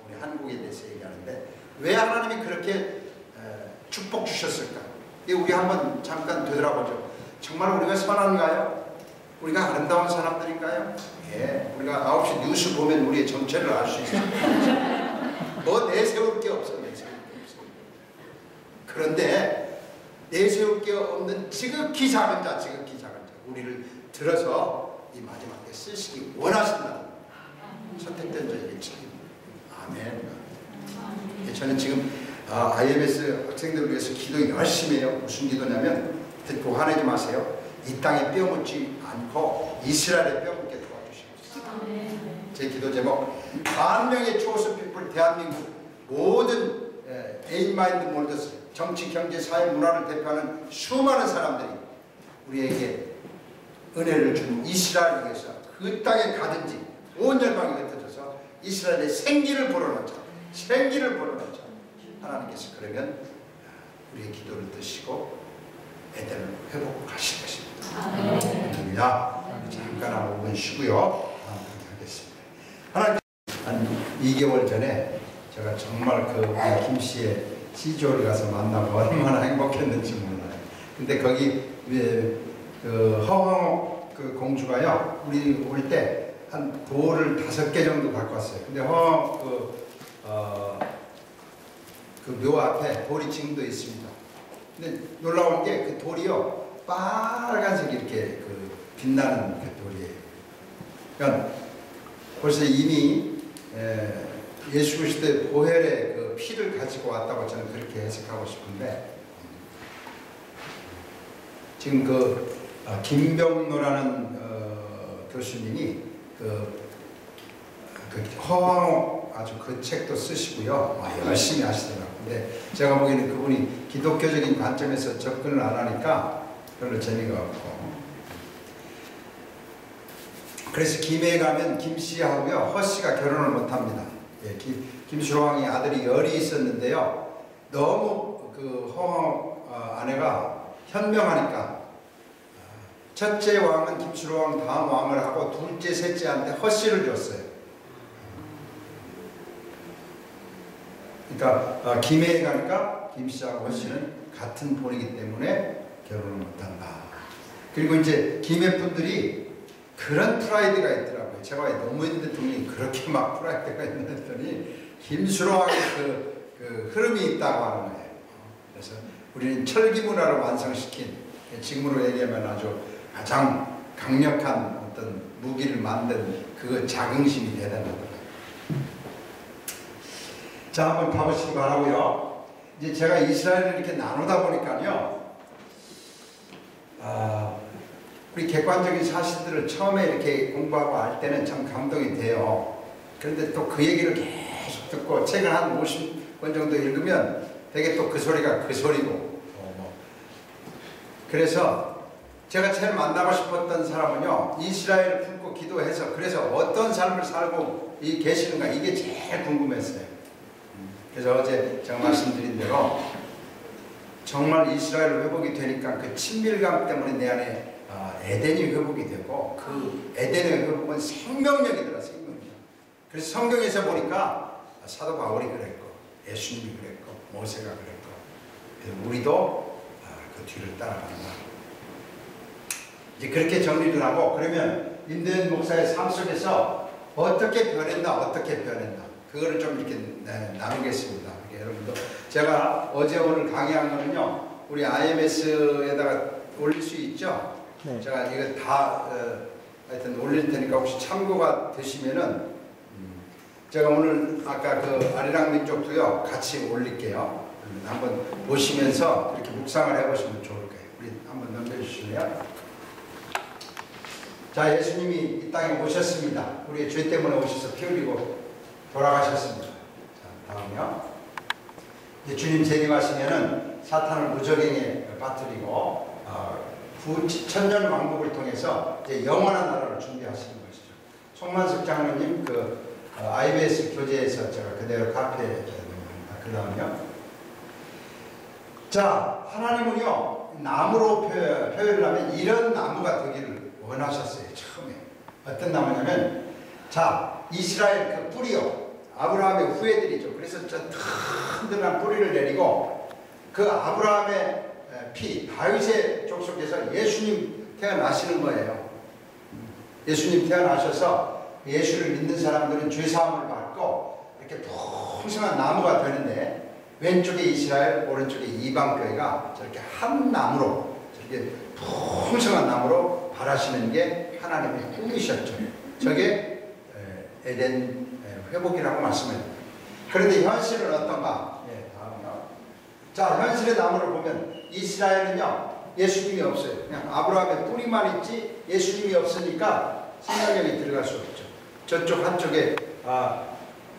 우리 한국에 대해서 얘기하는데 왜 하나님이 그렇게 축복 주셨을까? 우리 한번 잠깐 되돌아보죠. 정말 우리가 선한가요? 우리가 아름다운 사람들인가요? 예, 우리가 9시 뉴스 보면 우리의 정체를 알 수 있어요. 뭐 내세울 게 없어. 그런데 내세울 게 없는 지극히 작은 자 우리를 들어서 이 마지막 때 쓰시기 원하신다. 선택된 자에게 책임. 아멘. 저는 지금 IMS 학생들을 위해서 기도 열심히 해요. 무슨 기도냐면 듣고 화내지 마세요. 이 땅에 뼈묻지 않고 이스라엘에 뼈묻게 도와주시옵소서. 제 기도 제목 만명의 초선 피플 대한민국 모든 에인마인드 몰더스 정치, 경제, 사회, 문화를 대표하는 수많은 사람들이 우리에게 은혜를 준 이스라엘을 위해서 그 땅에 가든지 온 열방이 흩어져서 이스라엘의 생기를 불어넣자. 하나님께서 그러면 우리의 기도를 드시고 에덴을 회복하실 것입니다. 할렐루야. 잠깐 한 5분 쉬고요. 하겠습니다. 하나님, 한 2개월 전에 제가 정말 그 김씨의 시조를 가서 만나고 얼마나 행복했는지 몰라요. 근데 거기 그 허황 그 공주가요, 우리 올 때 한 돌을 5개 정도 갖고 왔어요. 근데 허황 그 묘 앞에 돌이 지금도 있습니다. 근데 놀라운 게 그 돌이요 빨간색이 이렇게 그 빛나는 그 돌이에요. 그러니까 벌써 이미 예수 그리스도의 보혈의 그 피를 가지고 왔다고 저는 그렇게 해석하고 싶은데, 지금 그 김병노라는 교수님이 허황옥 아주 그 책도 쓰시고요. 열심히 하시더라고요. 근데 제가 보기에는 그분이 기독교적인 관점에서 접근을 안 하니까 별로 재미가 없고, 그래서 김해에 가면 김씨하고요 허씨가 결혼을 못합니다. 예, 김수로왕이 아들이 열이 있었는데요, 너무 그 허황옥 아내가 현명하니까 첫째 왕은 김수로왕 다음 왕을 하고 둘째 셋째한테 허씨를 줬어요. 그러니까 김해에 가니까 김씨하고 허씨는 같은 본이기 때문에 결혼을 못한다. 그리고 이제 김해 분들이 그런 프라이드가 있더라고요. 제가 노무현 대통령이 그렇게 막 프라이드가 있는 했더니 김수로왕의 그 흐름이 있다고 하는 거예요. 그래서 우리는 철기 문화를 완성시킨, 지금으로 얘기하면 아주 가장 강력한 어떤 무기를 만든 그 자긍심이 대단하더라고요. 자, 한번 가보시기 바라고요. 이제 제가 이스라엘을 이렇게 나누다 보니까요, 우리 객관적인 사실들을 처음에 이렇게 공부하고 할 때는 참 감동이 돼요. 그런데 또 그 얘기를 계속 듣고 책을 한 50권 정도 읽으면 되게 또 그 소리가 그 소리고, 그래서 제가 제일 만나고 싶었던 사람은요, 이스라엘을 품고 기도해서 그래서 어떤 삶을 살고 계시는가, 이게 제일 궁금했어요. 그래서 어제 제가 말씀드린 대로 정말 이스라엘 회복이 되니까 그 친밀감 때문에 내 안에 에덴이 회복이 되고, 그 에덴의 회복은 생명력이더라, 생명력. 그래서 성경에서 보니까 사도 바울이 그랬고, 예수님이 그랬고, 모세가 그랬고, 그래서 우리도 그 뒤를 따라간다. 이제 그렇게 정리를 하고, 그러면 임대현 목사의 삶 속에서 어떻게 변했나, 어떻게 변했나, 그거를 좀 이렇게 나누겠습니다. 여러분도 제가 어제 오늘 강의한 거는요, 우리 IMS에다가 올릴 수 있죠. 네. 제가 이거 다 하여튼 올릴 테니까 혹시 참고가 되시면은 제가 오늘 아까 그 아리랑 민족도요 같이 올릴게요. 한번 보시면서 이렇게 묵상을 해보시면 좋을 거예요. 우리 한번 넘겨주실래요? 자, 예수님이 이 땅에 오셨습니다. 우리의 죄 때문에 오셔서 피 흘리고 돌아가셨습니다. 자, 다음이요. 이제 주님 재림하시면은 사탄을 무적행에 빠뜨리고 천년 왕국을 통해서 이제 영원한 나라를 준비하시는 것이죠. 송만석 장로님 그 IBS 교재에서 제가 그대로 카피해 넘어갑니다. 그 다음이요. 자, 하나님은요 나무로 표현을 하면 이런 나무가 되기를 원하셨어요. 처음에 어떤 나무냐면, 자, 이스라엘 그 뿌리요, 아브라함의 후예들이죠. 그래서 저 튼튼한 뿌리를 내리고 그 아브라함의 피, 다윗의 족속에서 예수님 태어나시는 거예요. 예수님 태어나셔서 예수를 믿는 사람들은 죄사함을 받고 이렇게 풍성한 나무가 되는데, 왼쪽에 이스라엘, 오른쪽에 이방교회가 저렇게 한 나무로, 저렇게 풍성한 나무로 바라시는 게 하나님의 꿈이셨죠. 저게 에덴 회복이라고 말씀합니다. 그런데 현실은 어떤가? 네, 다음이요. 자, 현실의 나무를 보면 이스라엘은요 예수님이 없어요. 그냥 아브라함의 뿌리만 있지 예수님이 없으니까 생명력이 들어갈 수 없죠. 저쪽 한쪽에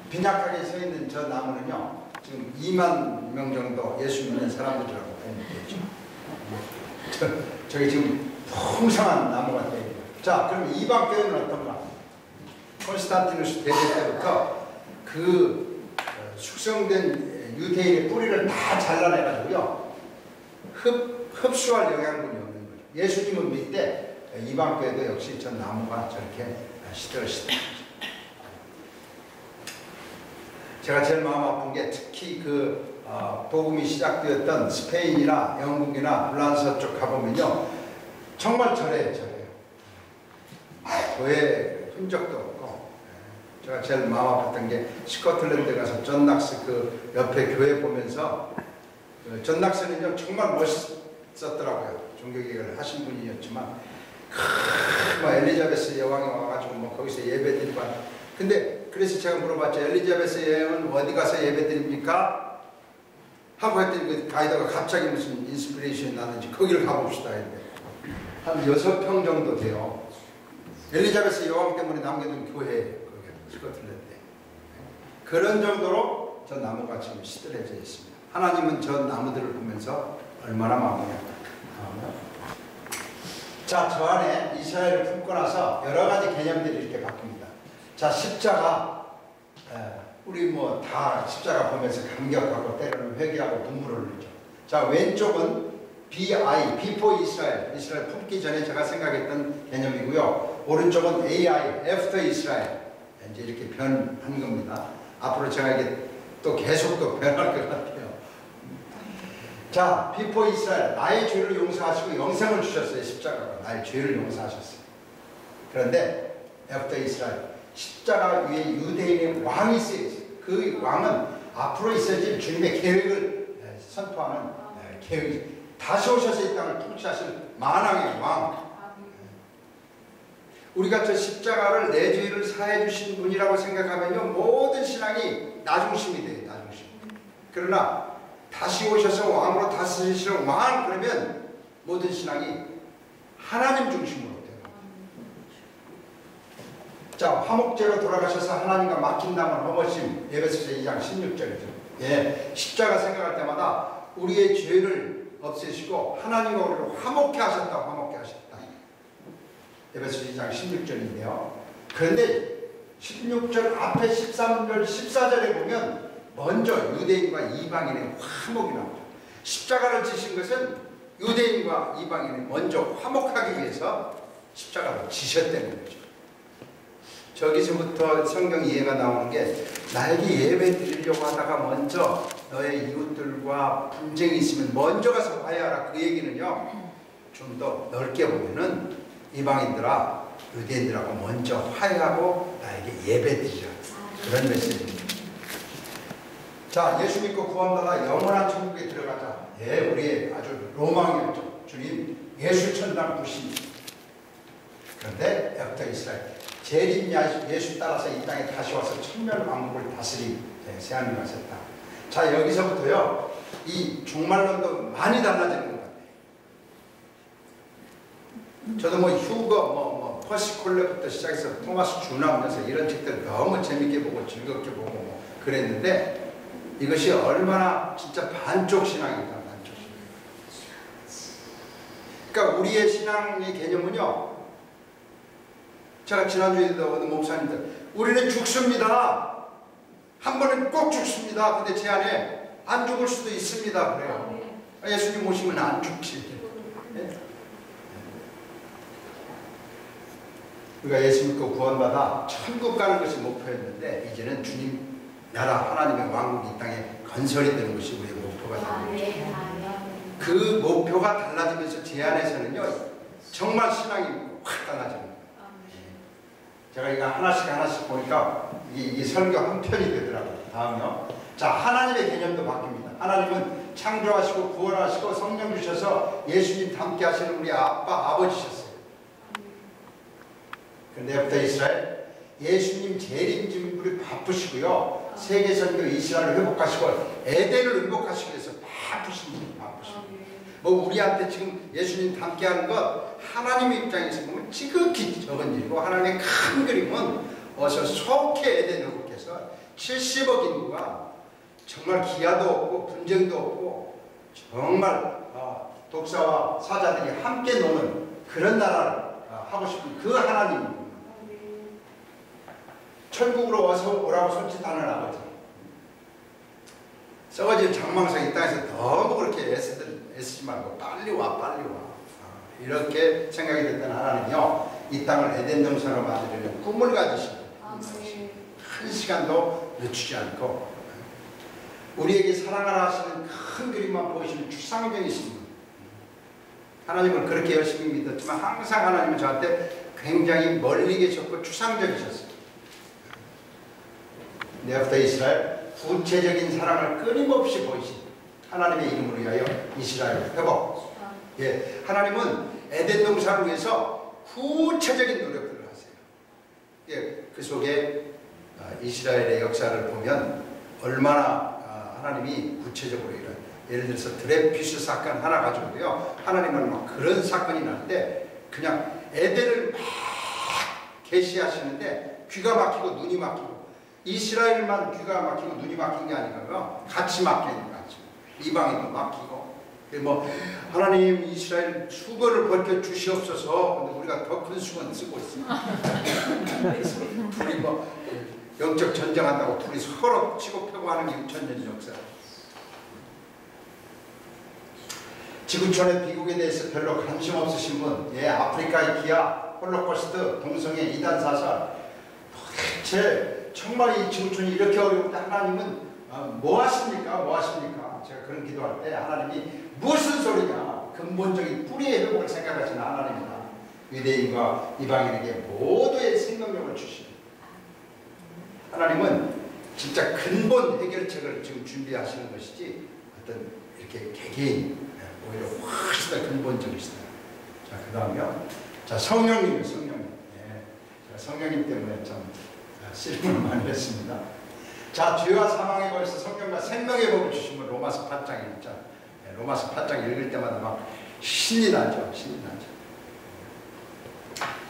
빈약하게 서 있는 저 나무는요 지금 2만 명 정도 예수 믿는 사람들이라고 보면 되죠. 저기 지금 풍성한 나무가 되어 있고, 자, 그럼 이방 교회는 어떤가? 콘스탄티누스 대제 때부터 그 숙성된 유대인의 뿌리를 다 잘라내가지고요 흡수할 영양분이 없는 거죠. 예수님은 밑에 이방 교회도 역시 저 나무가 저렇게 시들시들. 제가 제일 마음 아픈 게 특히 그 복음이 시작되었던 스페인이나 영국이나 프랑스 쪽 가보면요 정말 절해요. 교회 흔적도 없고, 제가 제일 마음 아팠던 게 스코틀랜드 가서 존 낙스 그 옆에 교회 보면서, 존 낙스는요 정말 멋있었더라고요. 종교개혁을 하신 분이었지만 뭐 엘리자베스 여왕이 와가지고 뭐 거기서 예배드리고. 근데 그래서 제가 물어봤죠. 엘리자베스 여왕은 어디 가서 예배드립니까? 하고 했더니 그 가이드가 갑자기 무슨 인스피레이션이 나는지 거기를 가봅시다 했는데 한 6평 정도 돼요. 엘리자베스 여왕 때문에 남겨둔 교회예요. 거기 스코틀랜드에. 그런 정도로 저 나무가 지금 시들해져 있습니다. 하나님은 저 나무들을 보면서 얼마나 마음이 아파요. 자, 저 안에 이스라엘을 품고 나서 여러 가지 개념들이 이렇게 바뀝니다. 자, 십자가, 우리 뭐 다 십자가 보면서 감격하고 때로는 회개하고 눈물을 흘리죠. 자, 왼쪽은 BI, Before 이스라엘, 이스라엘 품기 전에 제가 생각했던 개념이고요. 오른쪽은 AI, After 이스라엘, 이제 이렇게 변한 겁니다. 앞으로 제가 이게 또 계속 또 변할 것 같아요. 자, Before 이스라엘, 나의 죄를 용서하시고 영생을 주셨어요. 십자가가 나의 죄를 용서하셨어요. 그런데 After 이스라엘, 십자가 위에 유대인의 왕이 있어요. 그 왕은 앞으로 있어질 주님의 계획을 선포하는 계획이 다시 오셔서 이 땅을 통치하실 만왕의 왕. 우리가 저 십자가를 내 죄를 사해 주신 분이라고 생각하면요, 모든 신앙이 나중심이 돼요. 나중심. 그러나 다시 오셔서 왕으로 다스리시는 왕, 그러면 모든 신앙이 하나님 중심으로 돼요. 자, 화목제로 돌아가셔서 하나님과 막힌 담을 허무심, 에베소서 2장 16절이죠. 예, 십자가 생각할 때마다 우리의 죄를 없애시고 하나님과 우리를 화목케 하셨다. 화목케 하셨다. 에베소서 2장 16절인데요. 그런데 16절 앞에 13절, 14절에 보면 먼저 유대인과 이방인의 화목이 나오죠. 십자가를 지신 것은 유대인과 이방인이 먼저 화목하기 위해서 십자가를 지셨다는 거죠. 저기서부터 성경 이해가 나오는 게, 나에게 예배 드리려고 하다가 먼저 너의 이웃들과 분쟁이 있으면 먼저 가서 화해하라. 그 얘기는요, 좀 더 넓게 보면은 이방인들아, 유대인들하고 먼저 화해하고 나에게 예배 드리라. 그런 메시지입니다. 자, 예수 믿고 구원받아 영원한 천국에 들어가자. 예, 우리의 아주 로망이었죠. 주님, 예수 천당 부신. 그런데 After 이스라엘, 재림 예수 따라서 이 땅에 다시 와서 천년 왕국을 다스린 새하나님 하셨다. 자, 여기서부터요, 이 종말론도 많이 달라지는 것 같아요. 저도 뭐 휴거, 퍼시 콜레부터 시작해서 토마스 주나오면서 이런 책들 너무 재밌게 보고 즐겁게 보고 뭐 그랬는데, 이것이 얼마나 진짜 반쪽 신앙이다. 반쪽 신앙. 그러니까 우리의 신앙의 개념은요, 제가 지난주에도 어느 목사님들, 우리는 죽습니다. 한 번은 꼭 죽습니다. 근데 제 안에 안 죽을 수도 있습니다. 그래요. 예수님 오시면 안 죽지. 우리가 예수 믿고 구원받아 천국 가는 것이 목표였는데, 이제는 주님 나라 하나님의 왕국이 이 땅에 건설이 되는 것이 우리의 목표가 되는 거죠. 그 목표가 달라지면서 제 안에서는요, 정말 신앙이 확 달라집니다. 제가 이거 하나씩 보니까 이 설교 한 편이 되더라고요. 다음요. 자, 하나님의 개념도 바뀝니다. 하나님은 창조하시고 구원하시고 성령 주셔서 예수님 닮게 하시는 우리 아빠, 아버지셨어요. 그런데 After 이스라엘, 예수님 재림 준비를 바쁘시고요, 세계 선교 이스라엘을 회복하시고 에덴을 회복하시기 위해서 바쁘십니다. 뭐 우리한테 지금 예수님 닮게 하는 것, 하나님의 입장에서 보면 지극히 적은 일이고, 하나님의 큰 그림은 어서 속히 에덴 회복해서 70억 인구가 정말 기아도 없고 분쟁도 없고 정말 독사와 사자들이 함께 노는 그런 나라를 하고 싶은 그 하나님입니다. 천국으로 어서 오라고 손짓하는 아버지. 썩어진 장망성 이 땅에서 너무 그렇게 애쓰지 말고 빨리 와. 이렇게 생각이 됐던 하나님이요, 이 땅을 에덴 동산으로 만들려는 꿈을 가지시고 한 시간도 늦추지 않고 우리에게 사랑하라 하시는 큰 그림만 보이시는 추상적이십니다. 하나님을 그렇게 열심히 믿었지만 항상 하나님은 저한테 굉장히 멀리 계셨고 추상적이셨어요. After 이스라엘, 구체적인 사랑을 끊임없이 보이신 하나님의 이름으로 위하여 이스라엘 회복. 예, 하나님은 에덴 동산을 위해서 구체적인 노력들을 하세요. 예, 그 속에 이스라엘의 역사를 보면 얼마나 하나님이 구체적으로 일어나요. 예를 들어서 드레피스 사건 하나 가지고도요, 하나님은 막 그런 사건이 날 때 그냥 에덴을 막 계시하시는데 귀가 막히고 눈이 막히고, 이스라엘만 귀가 막히고 눈이 막힌 게 아니고요, 같이 막히는 거죠. 이방인도 막히고. 뭐 하나님 이스라엘 수건을 벗겨 주시옵소서. 근데 우리가 더 큰 수건 쓰고 있습니다. 둘이 뭐 영적 전쟁한다고 둘이 서로 치고 펴고 하는 게 2000년 역사. 지구촌의 비극에 대해서 별로 관심 없으신 분, 예, 아프리카의 기아, 홀로코스트, 동성애, 이단 사살, 도대체 정말 이 지구촌이 이렇게 어려운데 하나님은 뭐 하십니까? 뭐 하십니까? 제가 그런 기도할 때 하나님이 무슨 소리냐, 근본적인 뿌리의 회복을 생각하시는 하나님이다. 유대인과 이방인에게 모두의 생명력을 주시는 하나님은 진짜 근본 해결책을 지금 준비하시는 것이지 어떤 이렇게 개개인, 오히려 훨씬 더 근본적이시다. 자, 그 다음에요. 자, 성령님. 예. 성령님 때문에 참 씨름을 많이 했습니다. 자, 죄와 사망에 걸려서 성령과 생명의 법을 주시면 로마서 8장 읽자. 예, 로마서 8장 읽을 때마다 막 신이 나죠.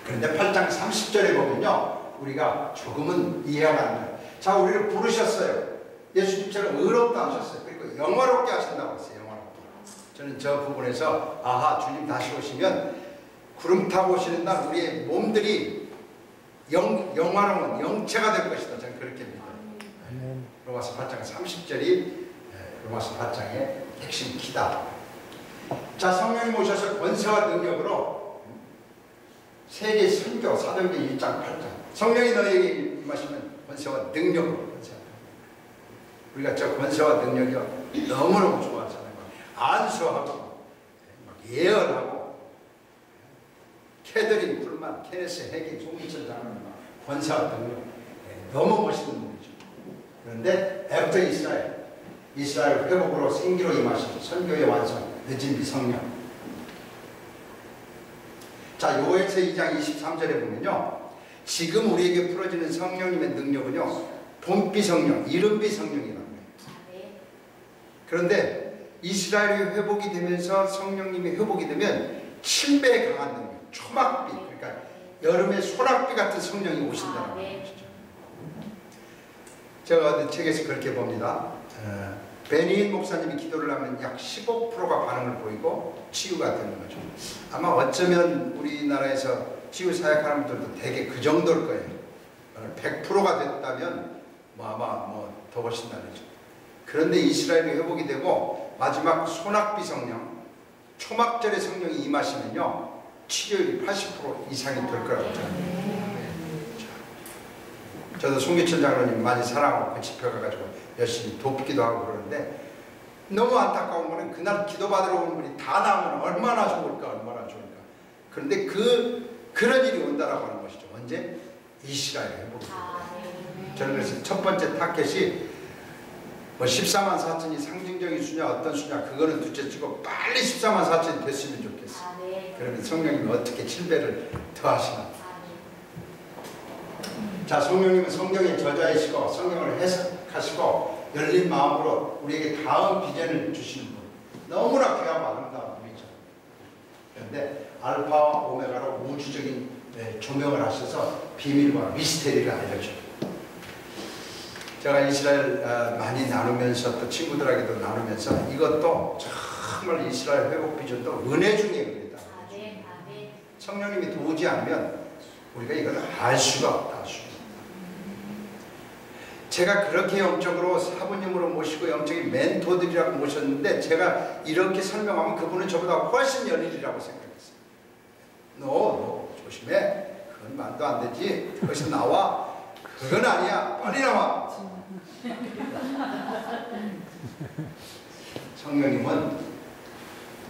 그런데 8장 30절에 보면요, 우리가 조금은 이해가 안 돼요. 자, 우리를 부르셨어요. 예수님처럼 의롭다 하셨어요. 그리고 영화롭게 하신다고 했어요. 영화롭게. 저는 저 부분에서 아하, 주님 다시 오시면 구름 타고 오시는 날 우리의 몸들이 영화로운 영체가 될 것이다. 저는 그렇게 믿어요. 로마서 8장 30절이 로마서 8장의 핵심 키다. 자, 성령님 오셔서 권세와 능력으로 세계 선교 사도행전 1장 8장 성령이 너에게 임하시면 권세와 능력으로 우리가 저 권세와 능력이 너무너무 좋아하잖아요. 안수하고 예언하고 캐더린 굴만, 케네스 해기, 송기철 장로는 권세와 능력 너무 멋있는 분이죠. 그런데 애프터 이스라엘 회복으로 생기로 임하신 선교의 완성, 늦은 비성령. 자, 요엘서 2장 23절에 보면요, 지금 우리에게 풀어지는 성령님의 능력은요, 봄비 성령, 이른비 성령이라고 해요. 그런데 이스라엘이 회복이 되면서 성령님이 회복이 되면 7배 강한 능력, 초막비, 그러니까 여름에 소낙비 같은 성령이 오신다는 것이죠. 제가 어떤 책에서 그렇게 봅니다. 베니인 목사님이 기도를 하면 약 15%가 반응을 보이고 치유가 되는 거죠. 아마 어쩌면 우리나라에서 치유 사역하는 분들도 대개 그 정도일 거예요. 100%가 됐다면 아마 더 훨씬 다르죠. 그런데 이스라엘이 회복이 되고 마지막 소낙비 성령, 초막절의 성령이 임하시면요, 치료율이 80% 이상이 될 거라고 생각합니다. 저도 송기철 장로님 많이 사랑하고 그 집회 가가지고 열심히 돕기도 하고 그러는데, 너무 안타까운 거는 그날 기도받으러 오는 분이 다 나오면 얼마나 좋을까. 그런데 그런 일이 온다라고 하는 것이죠. 언제? 이스라엘 회복이 됩니다. 저는 그래서 첫 번째 타켓이 14만 4천이 상징적인 수냐 어떤 수냐 그거는 둘째 치고 빨리 14만 4천이 됐으면 좋겠어요. 그러면 성령님이 어떻게 7배를 더 하시나. 자, 성령님은 성경의 저자이시고 성경을 해석하시고 열린 마음으로 우리에게 다음 비전을 주시는 분, 너무나 귀하고 아름다운 분이죠. 그런데 알파와 오메가로 우주적인 조명을 하셔서 비밀과 미스테리를 알려줍니다. 제가 이스라엘 많이 나누면서 또 친구들에게도 나누면서 이것도 정말 이스라엘 회복 비전도 은혜 중에 은혜다. 성령님이 도우지 않으면 우리가 이걸 알 수가 없다. 제가 그렇게 영적으로 사부님으로 모시고 영적인 멘토들이라고 모셨는데, 제가 이렇게 설명하면 그분은 저보다 훨씬 연일이라고 생각했어요. 너 조심해. 그건 말도 안 되지. 거기서 나와. 그건 아니야. 빨리 나와. 성령님은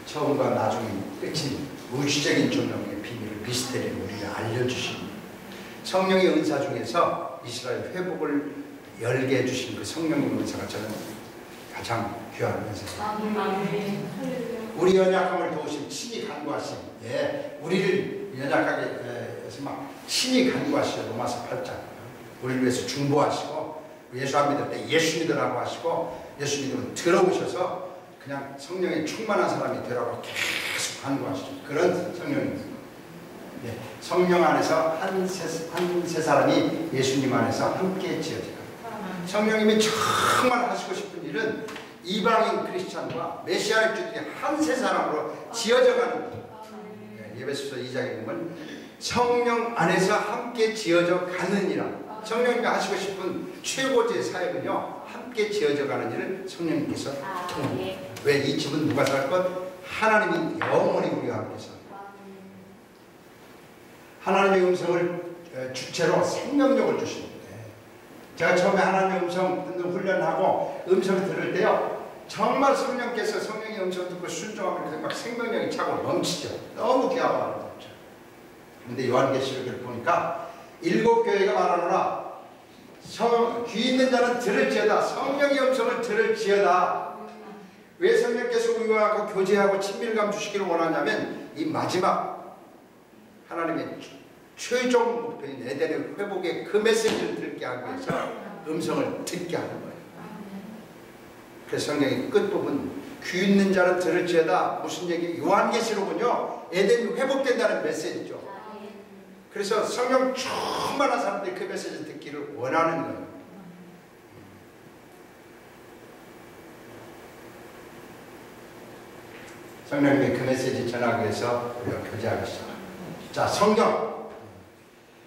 처음과 나중이 끝인 우주적인 조명의 비밀을, 미스테리를 우리를 알려주십니다. 성령의 은사 중에서 이스라엘 회복을 열게 해주신 그 성령의 은사가 저는 가장 귀한 은혜. 우리 연약함을 도우신 친히 간구하신, 예, 우리를 연약하게 해서 막 친히 간구하시죠. 로마서 8장. 우리를 위해서 중보하시고, 예수 안 믿을 때 예수 믿으라고 하시고, 예수 믿으면 들어오셔서 그냥 성령에 충만한 사람이 되라고 계속 간구하시죠. 그런 성령입니다. 예, 성령 안에서 한 세 사람이 예수님 안에서 함께 지어져요. 성령님이 정말 하시고 싶은 일은 이방인 크리스찬과 메시아를 주들이 한 세 사람으로 지어져가는 거예요. 예, 예배소서 2장에 보면 성령 안에서 함께 지어져 가느니라. 성령님이 하시고 싶은 최고의 사역은요, 함께 지어져가는 일을 성령님께서 통합니다. 왜? 이 집은 누가 살 것? 하나님이 영원히 우리와 함께 살 것. 하나님의 음성을 주체로 생명력을 주십니다. 제가 처음에 하나님의 음성 듣는 훈련하고 음성을 들을 때요, 정말 성령께서 성령의 음성을 듣고 순종하면 막 생명력이 차고 넘치죠. 너무 귀하고 아름답죠. 그런데 요한계시록을 보니까 7교회가 말하노라, 귀 있는 자는 들을지어다. 성령의 음성을 들을지어다. 왜 성령께서 우리와 교제하고 친밀감 주시기를 원하냐면, 이 마지막 하나님의 최종 목표인 에덴의 회복의 그 메시지를 듣게 하기 위해서 음성을 듣게 하는 거예요. 그래서 성경의 끝부분, 귀 있는 자는 들을지어다. 무슨 얘기? 요한계시록은요, 에덴이 회복된다는 메시지죠. 그래서 성령 충만한 사람들이 그 메시지를 듣기를 원하는 거예요. 성령님의 그 메시지 전하기 위해서 우리가 교제하기 시작합니다. 자, 성경.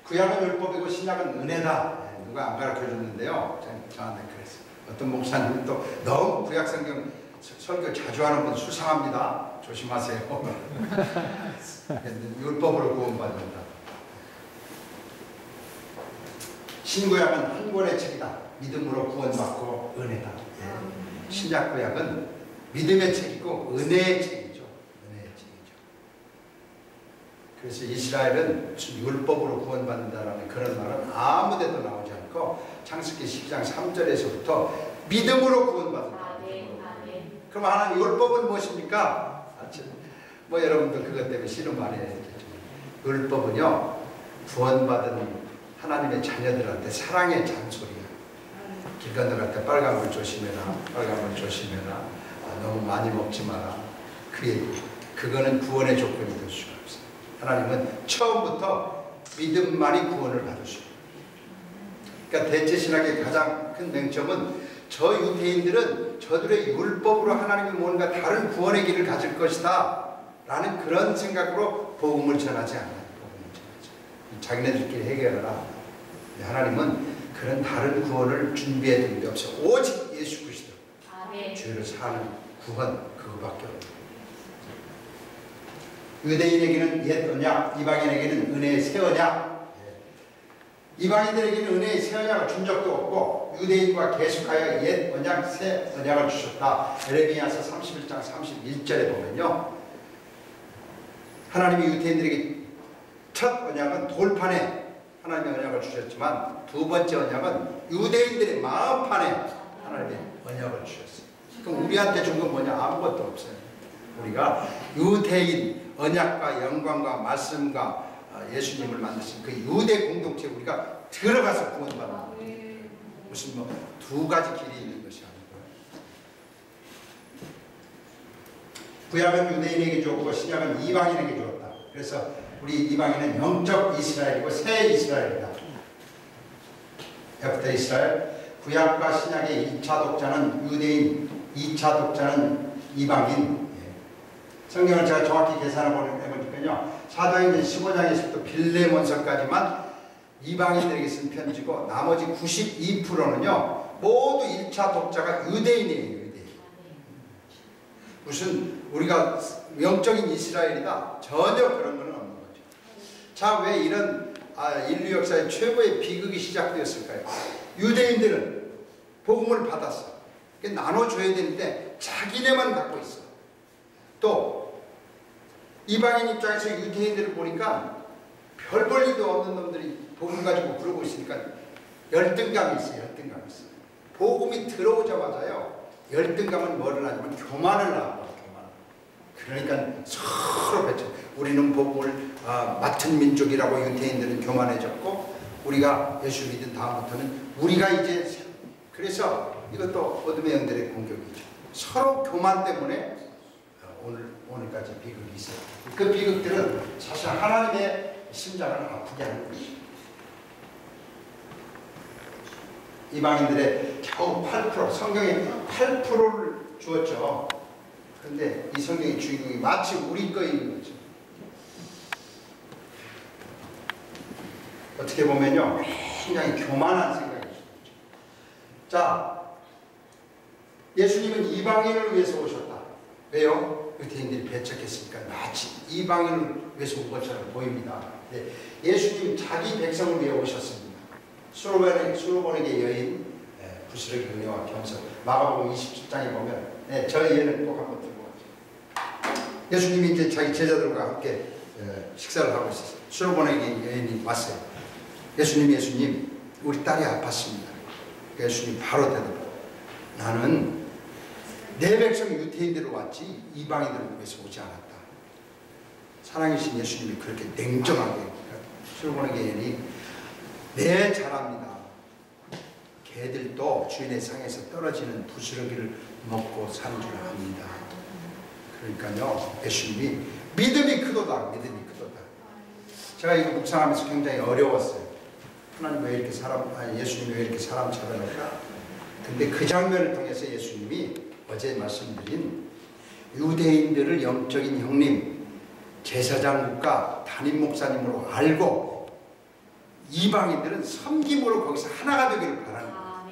구약은 율법이고 신약은 은혜다. 누가 안 가르쳐줬는데요, 저한테 그랬어요. 어떤 목사님은 또 너무 구약 성경 설교 자주 하는 분 수상합니다. 조심하세요. 율법으로 구원받는다. 신구약은 한 권의 책이다. 믿음으로 구원받고 은혜다. 예. 신약구약은 믿음의 책이고 은혜의 책이죠. 은혜의 책이죠. 그래서 이스라엘은 무슨 율법으로 구원받는다라는 그런 말은 아무데도 나오지 않고 창세기 10장 3절에서부터 믿음으로 구원받는다. 그럼 하나님 율법은 무엇입니까? 뭐 여러분도 그것 때문에 싫은 말이 되겠죠. 율법은요, 구원받은 하나님의 자녀들한테 사랑의 잔소리야. 길 건너갈 때 빨간불 조심해라. 빨간불 조심해라. 너무 많이 먹지 마라. 그거는 구원의 조건이 될 수가 없어요. 하나님은 처음부터 믿음만이 구원을 받을 수 있어요. 그러니까 대체신학의 가장 큰 맹점은 저 유대인들은 저들의 율법으로 하나님이 뭔가 다른 구원의 길을 가질 것이다 라는 그런 생각으로 복음을 전하지 않아요. 자기네들끼리 해결하라. 하나님은 그런 다른 구원을 준비해 둔 게 없어요. 오직 예수 그리스도 죄를 사는 구원, 그거밖에 없어요. 유대인에게는 옛 언약, 이방인에게는 은혜의 새 언약. 이방인들에게는 은혜의 새 언약을 준 적도 없고 유대인과 계속하여 옛 언약, 새 언약을 주셨다. 에레미야서 31장 31절에 보면요, 하나님이 유대인들에게 첫 언약은 돌판에 하나님의 언약을 주셨지만 두 번째 언약은 유대인들의 마음판에 하나님의 언약을 주셨어요. 그럼 우리한테 준 건 뭐냐? 아무것도 없어요. 우리가 유대인 언약과 영광과 말씀과 예수님을 만드신 그 유대 공동체에 우리가 들어가서 구원받는 거예요. 무슨 뭐 두 가지 길이 있는 것이 아니고요. 구약은 유대인에게 주었고 신약은 이방인에게 주었다. 그래서 우리 이방인은 영적 이스라엘이고 새 이스라엘이다. 애프터 이스라엘. 구약과 신약의 1차 독자는 유대인, 2차 독자는 이방인. 성경을 제가 정확히 계산해 보니까요, 사도행전 15장에서부터 빌레몬서까지만 이방인들에게 쓴 편지고 나머지 92%는요 모두 1차 독자가 유대인이에요. 유대인. 무슨 우리가 영적인 이스라엘이다, 전혀 그런 건 없는 거죠. 자, 왜 이런 인류 역사의 최고의 비극이 시작되었을까요? 유대인들은 복음을 받았어. 나눠줘야 되는데 자기네만 갖고 있어. 또 이방인 입장에서 유대인들을 보니까 별 볼 일도 없는 놈들이 복음 가지고 부르고 있으니까 열등감이 있어요. 열등감이 있어요. 복음이 들어오자마자요, 열등감은 뭐를 하냐면 교만을 낳고, 교만. 그러니까 서로 배쳐. 우리는 복음을 맡은 민족이라고 유대인들은 교만해졌고, 우리가 예수 믿은 다음부터는 우리가 이제, 그래서 이것도 어둠의 영들의 공격이죠. 서로 교만 때문에 오늘까지 비극이 있어요. 그 비극들은 사실 하나님의 심장을 아프게 하는 것이죠. 이방인들의 겨우 8%, 성경에 8%를 주었죠. 그런데 이 성경의 주인공이 마치 우리 거인 거죠. 어떻게 보면요, 굉장히 교만한 생각이죠. 자, 예수님은 이방인을 위해서 오셨다. 왜요? 유대인들이 배척했으니까 마치 이방인을 위해서 온 것처럼 보입니다. 네, 예수님 자기 백성을 위해 오셨습니다. 수로보에게 여인, 부스러기 은혜와 겸손. 마가복음 27장에 보면, 저 예는 꼭 한번 들고 왔죠. 예수님이 이제 자기 제자들과 함께 식사를 하고 있었어요. 수로보에게 여인이 왔어요. 예수님, 우리 딸이 아팠습니다. 예수님 바로 대답하고, 나는 내 백성 유대인들로 왔지 이방인들을 위해서 오지 않았다. 사랑이신 예수님이 그렇게 냉정하게, 수로보에게 여인이, 네, 잘합니다. 개들도 주인의 상에서 떨어지는 부스러기를 먹고 사는 줄 압니다. 그러니까요, 예수님이 믿음이 크도다. 제가 이거 묵상하면서 굉장히 어려웠어요. 하나님 왜 이렇게 예수님이 왜 이렇게 사람 차별할까? 근데 그 장면을 통해서 예수님이 어제 말씀드린 유대인들을 영적인 형님, 제사장국과 담임 목사님으로 알고 이방인들은 섬김으로 거기서 하나가 되기를 바라는 거예요.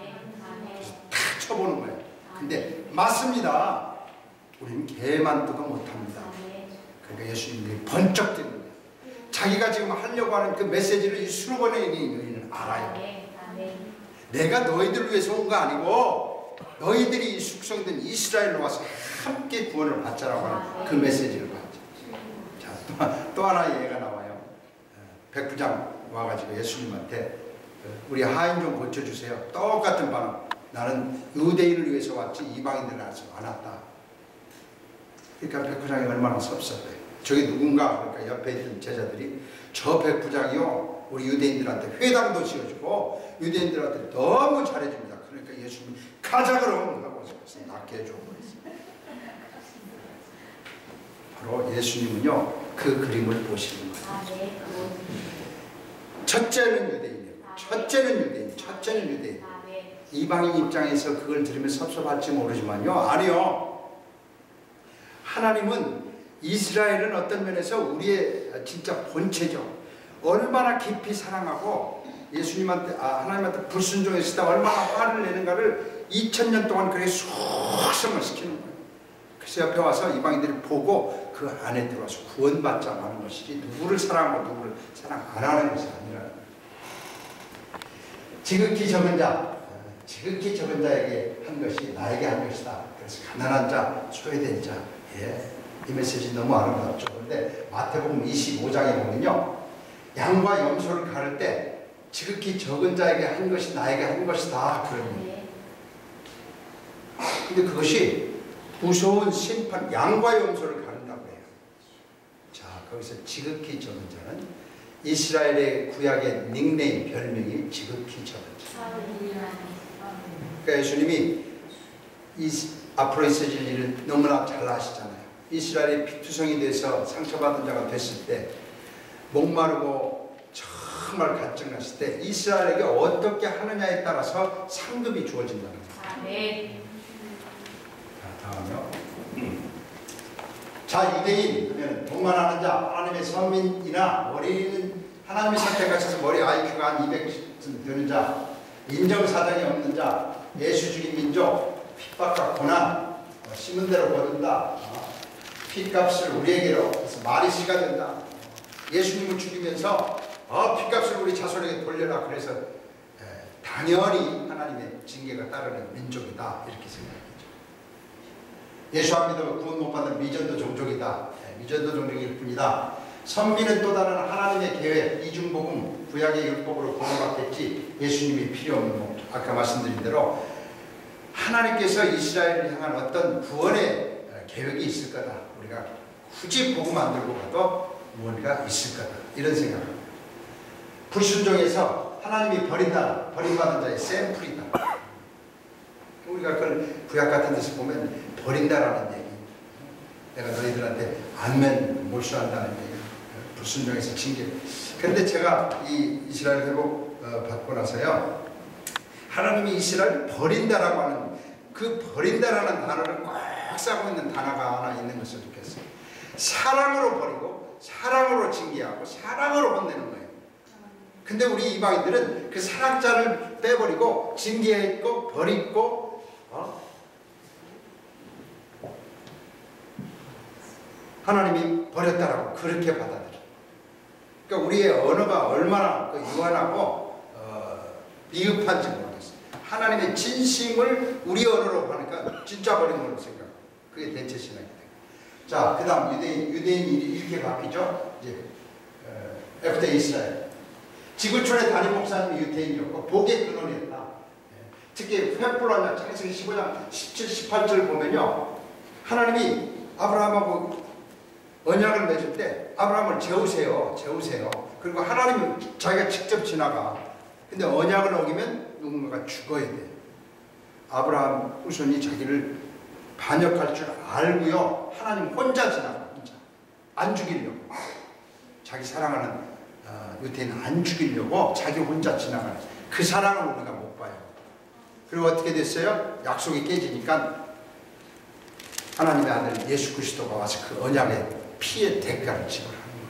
그래서 다 쳐보는 거예요. 근데 맞습니다. 우리는 개만두도 못합니다. 그러니까 예수님이 번쩍 드는 거예요. 자기가 지금 하려고 하는 그 메시지를 이 수로보에 있는 여인은 알아요. 내가 너희들을 위해서 온 거 아니고 너희들이 숙성된 이스라엘로 와서 함께 구원을 받자라고 하는 그 메시지를 받죠. 자, 또 하나의 예가 나와요. 백부장 와가지고 예수님한테 우리 하인 좀 고쳐주세요. 똑같은 반응. 나는 유대인을 위해서 왔지 이방인들을 위해서 안 왔다. 그러니까 백부장이 얼마나 섭섭해. 저게 누군가. 그러니까 옆에 있던 제자들이 저 백부장이요 우리 유대인들한테 회당도 지어주고 유대인들한테 너무 잘해줍니다. 그러니까 예수님이 가자 그럼 하고 낫게 해주고 그랬어요. 바로 예수님은요 그 그림을 보시는 거예요. 첫째는 유대인이에요. 첫째는 유대인. 이방인 입장에서 그걸 들으면 섭섭할지 모르지만요, 아니요. 하나님은 이스라엘은 어떤 면에서 우리의 진짜 본체죠. 얼마나 깊이 사랑하고 예수님한테 하나님한테 불순종했을 때 얼마나 화를 내는가를 2000년 동안 그렇게 숙성을 시키는 거예요. 그래서 옆에 와서 이방인들이 보고 그 안에 들어와서 구원받자 하는 것이지 누구를 사랑하고 누구를 사랑 안 하는 것이 아니라 지극히 적은 자에게 한 것이 나에게 한 것이다. 그래서 가난한 자, 소외된 자. 이 메시지 너무 아름답죠. 그런데 마태복음 25장에 보면요, 양과 염소를 가를 때 지극히 적은 자에게 한 것이 나에게 한 것이다. 그럽니다. 근데 그것이 무서운 심판, 양과 염소를 가른다고 해요. 자, 거기서 지극히 적은 자는 이스라엘의 구약의 닉네임, 별명이 지극히 적은 자. 그러니까 예수님이 앞으로 있어질 일을 너무나 잘 아시잖아요. 이스라엘이 피투성이 돼서 상처받은 자가 됐을 때, 목마르고 정말 갈증났을 때 이스라엘에게 어떻게 하느냐에 따라서 상급이 주어진다는 거예요. 자, 다음요. 자, 유대인 하면 동만하는 자, 하나님의 선민이나 머리는 하나님이 선택하셔서 머리 IQ가 한 200 되는 자, 인정사정이 없는 자, 예수 죽인 민족, 핍박과 고난, 심은 대로 거둔다. 핏값을 우리에게로 해서 마리시가 된다. 예수님을 죽이면서 핏값을 우리 자손에게 돌려라. 그래서 당연히 하나님의 징계가 따르는 민족이다. 이렇게 생각하죠. 예수 안 믿으면 구원 못 받는 미전도 종족이다. 미전도 종족일 뿐이다. 선민은 또 다른 하나님의 계획, 이중복음, 구약의 율법으로 구원받겠지 예수님이 필요 없는 것. 아까 말씀드린 대로 하나님께서 이스라엘을 향한 어떤 구원의 계획이 있을 거다. 우리가 굳이 복음 안 들고 가도 무언가 있을 거다. 이런 생각합니다. 불순종해서 하나님이 버림받은 자의 샘플이다. 우리가 그걸 구약 같은 데서 보면 버린다라는 얘기, 내가 너희들한테 안면 몰수한다는 얘기, 불순종해서 징계. 그런데 제가 이 이스라엘 회복 받고 나서요, 하나님이 이스라엘을 버린다라고 하는 그 버린다라는 단어를 꽉 싸고 있는 단어가 하나 있는 것을 느꼈어요. 사랑으로 버리고 사랑으로 징계하고 사랑으로 혼내는 거예요. 근데 우리 이방인들은 그 사랑자를 빼버리고 징계했고 버리고 하나님이 버렸다라고 그렇게 받아들여요. 그러니까 우리의 언어가 얼마나 유한하고 미흡한지 모르겠어요. 하나님의 진심을 우리 언어로 하니까 진짜 버린 걸로 생각해요. 그게 대체 신학이 돼요. 자, 그 다음 유대인이 이렇게 바뀌죠. 이제 에프터 이스라엘. 지구촌의 담임 목사님이 유대인이었고 복의 근원이었다. 특히 횃불하냐 창세기 15장 17, 18절 보면요, 하나님이 아브라함하고 언약을 맺을 때 아브라함을 재우세요. 그리고 하나님은 자기가 직접 지나가. 근데 언약을 어기면 누군가가 죽어야 돼. 아브라함 후손이 자기를 반역할 줄 알고요, 하나님 혼자 지나가. 혼자 안 죽이려고, 자기 사랑하는 유대인 안 죽이려고 자기 혼자 지나가는 그 사랑을 우리가 못 봐요. 그리고 어떻게 됐어요? 약속이 깨지니까 하나님의 아들 예수 그리스도가 와서 그 언약의 피의 대가를 지불하는 거예요.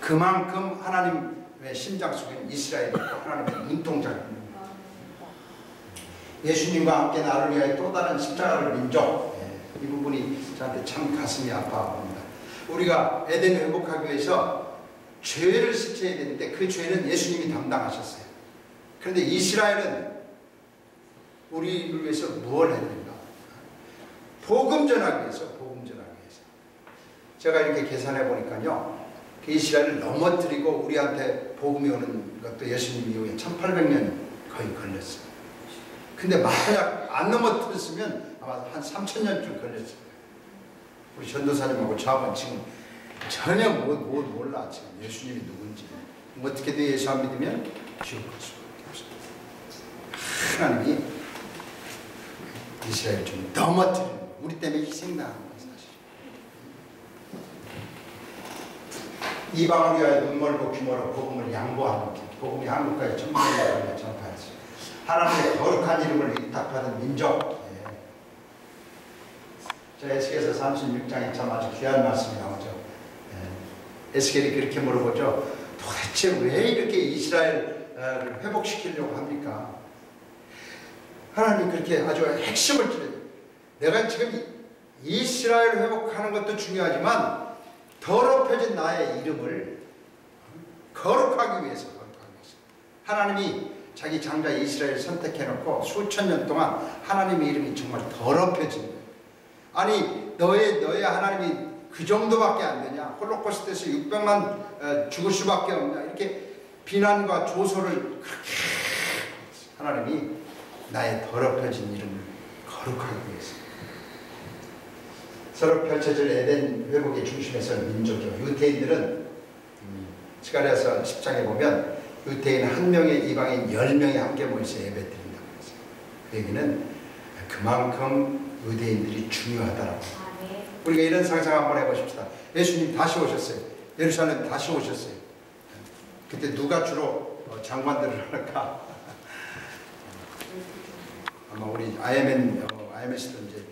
그만큼 하나님의 심장 속에는 이스라엘이 있고 하나님의 눈동자가 있는 거예요. 예수님과 함께 나를 위하여 또 다른 십자가를 민족. 이 부분이 저한테 참 가슴이 아파합니다. 우리가 에덴 회복하기 위해서 죄를 씻어야 되는데 그 죄는 예수님이 담당하셨어요. 그런데 이스라엘은 우리를 위해서 무엇을 해야 된다? 복음 전하기 위해서, 복음 전하기 위해서. 제가 이렇게 계산해 보니까요, 그 이스라엘을 넘어뜨리고 우리한테 복음이 오는 것도 예수님 이후에 1800년 거의 걸렸어요. 근데 만약 안 넘어뜨렸으면 아마 한 3000년쯤 걸렸을 거예요. 우리 전도사님하고 저하고는 지금 전혀 몰라. 지금 예수님이 누군지. 어떻게든 예수 안 믿으면 지옥 갈 수밖에 없어요. 하나님이 이스라엘 좀 넘어뜨리는 거예요. 우리 때문에 희생당하는 거예요, 사실. 이방을 위하여 눈멀고 귀멀어 복음을 양보하는 길. 복음이 한국까지 천만년을 전파했어요. 하나님의 거룩한 이름을 위탁받은 민족. 저 에스겔서 36장에 참 아주 귀한 말씀이 나오죠. 에스겔이 그렇게 물어보죠. 도대체 왜 이렇게 이스라엘을 회복시키려고 합니까? 하나님 그렇게 아주 핵심을 찔러요. 내가 지금 이스라엘 회복하는 것도 중요하지만 더럽혀진 나의 이름을 거룩하기 위해서, 하나님이 자기 장자 이스라엘을 선택해놓고 수천 년 동안 하나님의 이름이 정말 더럽혀진 거예요. 아니 너의 하나님이 그 정도밖에 안 되냐? 홀로코스트에서 600만 죽을 수밖에 없냐? 이렇게 비난과 조소를 그렇게 하나님이 나의 더럽혀진 이름을 거룩하기 위해서. 서로 펼쳐질 에덴 회복의 중심에서 민족이요. 유대인들은 스가랴서 10장에 보면 유대인 1명의 이방인 10명이 함께 모여서 예배드린다고 했어요. 그 얘기는 그만큼 유대인들이 중요하다라고. 우리가 이런 상상 한번 해보십시다. 예수님 다시 오셨어요. 예루살렘 다시 오셨어요. 그때 누가 주로 장관들을 할까? 아마 우리 IMS도 이제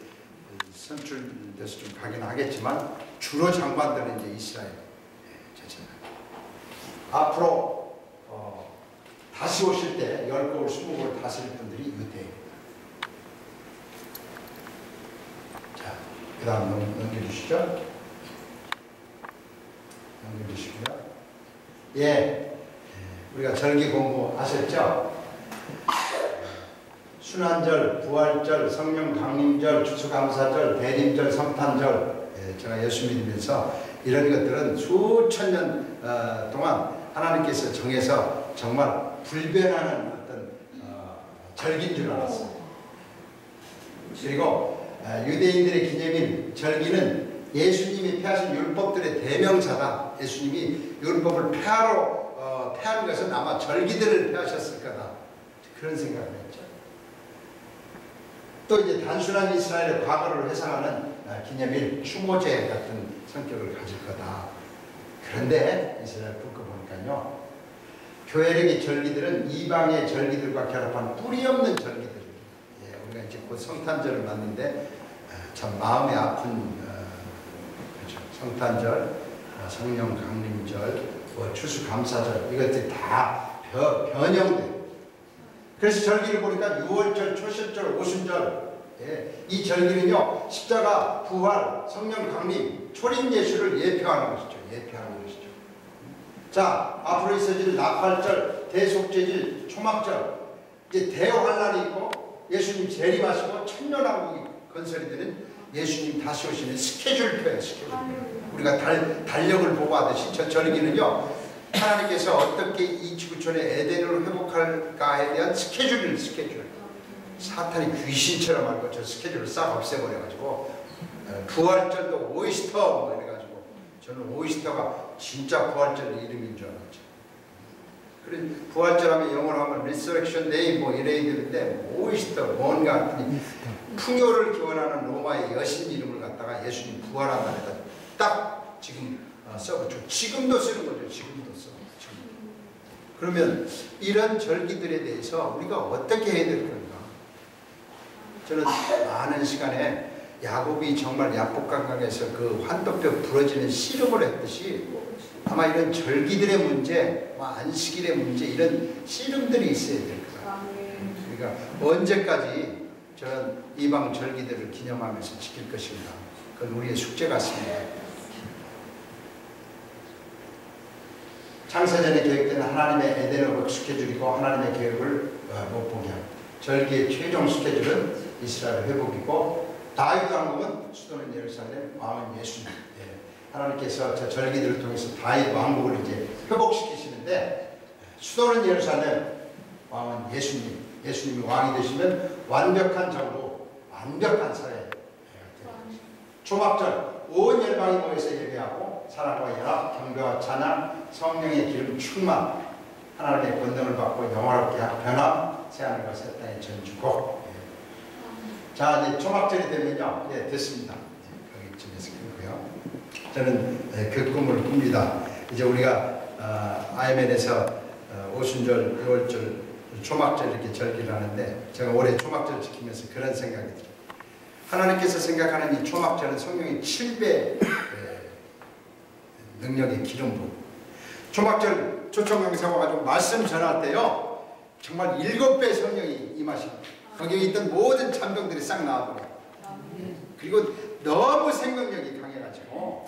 선출돼서 좀 가긴 하겠지만 주로 장관들은 이제 이스라엘 제사장. 앞으로 다시 오실 때 10곡을 20곡을 다스릴 분들이 유대인. 자, 그 다음 넘겨주시죠. 넘겨주시고요. 우리가 절기 공부하셨죠? 순환절, 부활절, 성령 강림절, 추수감사절, 대림절, 성탄절. 제가 예수 믿으면서 이런 것들은 수천 년 동안 하나님께서 정해서 정말 불변하는 어떤 절기인 줄 알았어요. 그리고 유대인들의 기념일 절기는 예수님이 폐하신 율법들의 대명사다. 예수님이 율법을 폐한 것은 아마 절기들을 폐하셨을 거다. 그런 생각을 했죠. 또 이제 단순한 이스라엘의 과거를 회상하는 기념일, 추모제 같은 성격을 가질 거다. 그런데 이스라엘 북거 보니까요, 교회력의 절기들은 이방의 절기들과 결합한 뿌리 없는 절기들. 우리가 이제 곧 성탄절을 맞는데 참 마음이 아픈 그렇죠. 성탄절, 성령 강림절, 추수감사절 이것들이 다 변형돼. 그래서 절기를 보니까 6월절, 초실절, 오순절 이 절기는요 십자가, 부활, 성령 강림, 초림 예수를 예표하는 것이죠. 예표하는 것이죠. 자, 앞으로 있어질 나팔절, 대속죄질, 초막절, 이제 대환란이 있고 예수님 재림하시고 천년왕국이 건설이 되는 예수님 다시 오시는 스케줄표예요. 스케줄. 우리가 달력을 보고 하듯이 저 절기는요 하나님께서 어떻게 이 지구촌의 에덴을 회복할까에 대한 스케줄. 사탄이 귀신처럼 알고 저 스케줄을 싹 없애버려가지고 부활절도 오이스터 뭐 이래가지고 저는 오이스터가 진짜 부활절 이름인 줄 알았죠. 그래 부활절 하면 영어로 하면 리서렉션 데이 뭐 이래야 되는데 오이스터 뭔가 풍요를 기원하는 로마의 여신 이름을 갖다가 예수님 부활한 날에다 딱 지금 써붙여. 지금도 쓰는 거죠. 지금도 써. 그러면 이런 절기들에 대해서 우리가 어떻게 해야 될 건가? 저는 많은 시간에 야곱이 정말 야복강강에서 그 환도뼈 부러지는 씨름을 했듯이 아마 이런 절기들의 문제, 안식일의 문제 이런 씨름들이 있어야 될 거다. 그러니까 언제까지 저는 이방 절기들을 기념하면서 지킬 것인가? 그건 우리의 숙제 같습니다. 창세전에 계획된 하나님의 에덴의 스케줄이고 하나님의 계획을 못 보게 합니다. 절기의 최종 스케줄은 이스라엘 회복이고 다윗 왕국은 수도는 예루살렘, 왕은 예수님. 하나님께서 저 절기들을 통해서 다윗 왕국을 이제 회복시키시는데 수도는 예루살렘, 왕은 예수님. 예수님이 왕이 되시면 완벽한 정부, 완벽한 사회. 초막절 온 열방이 모여서 예배하고 사랑과 연합, 경배와 찬양, 성령의 기름 충만, 하나님의 권능을 받고 영화롭게 변함, 새하늘과 새 땅의 전주고. 자, 이제 초막절이 되면요, 됐습니다. 여기쯤에서 끊고요. 저는 그 꿈을 꿉니다. 이제 우리가 아이멘에서 오순절, 6월절, 초막절 이렇게 절기를 하는데 제가 올해 초막절 지키면서 그런 생각이 들어요. 하나님께서 생각하는 이 초막절은 성령의 7배 능력의 기름 부음. 초막절 초청강사가 가지고 말씀 전할 때요 정말 7배 성령이 임하십니다. 거기에 있던 모든 잠병들이 싹 나와버려요. 그리고 너무 생명력이 강해가지고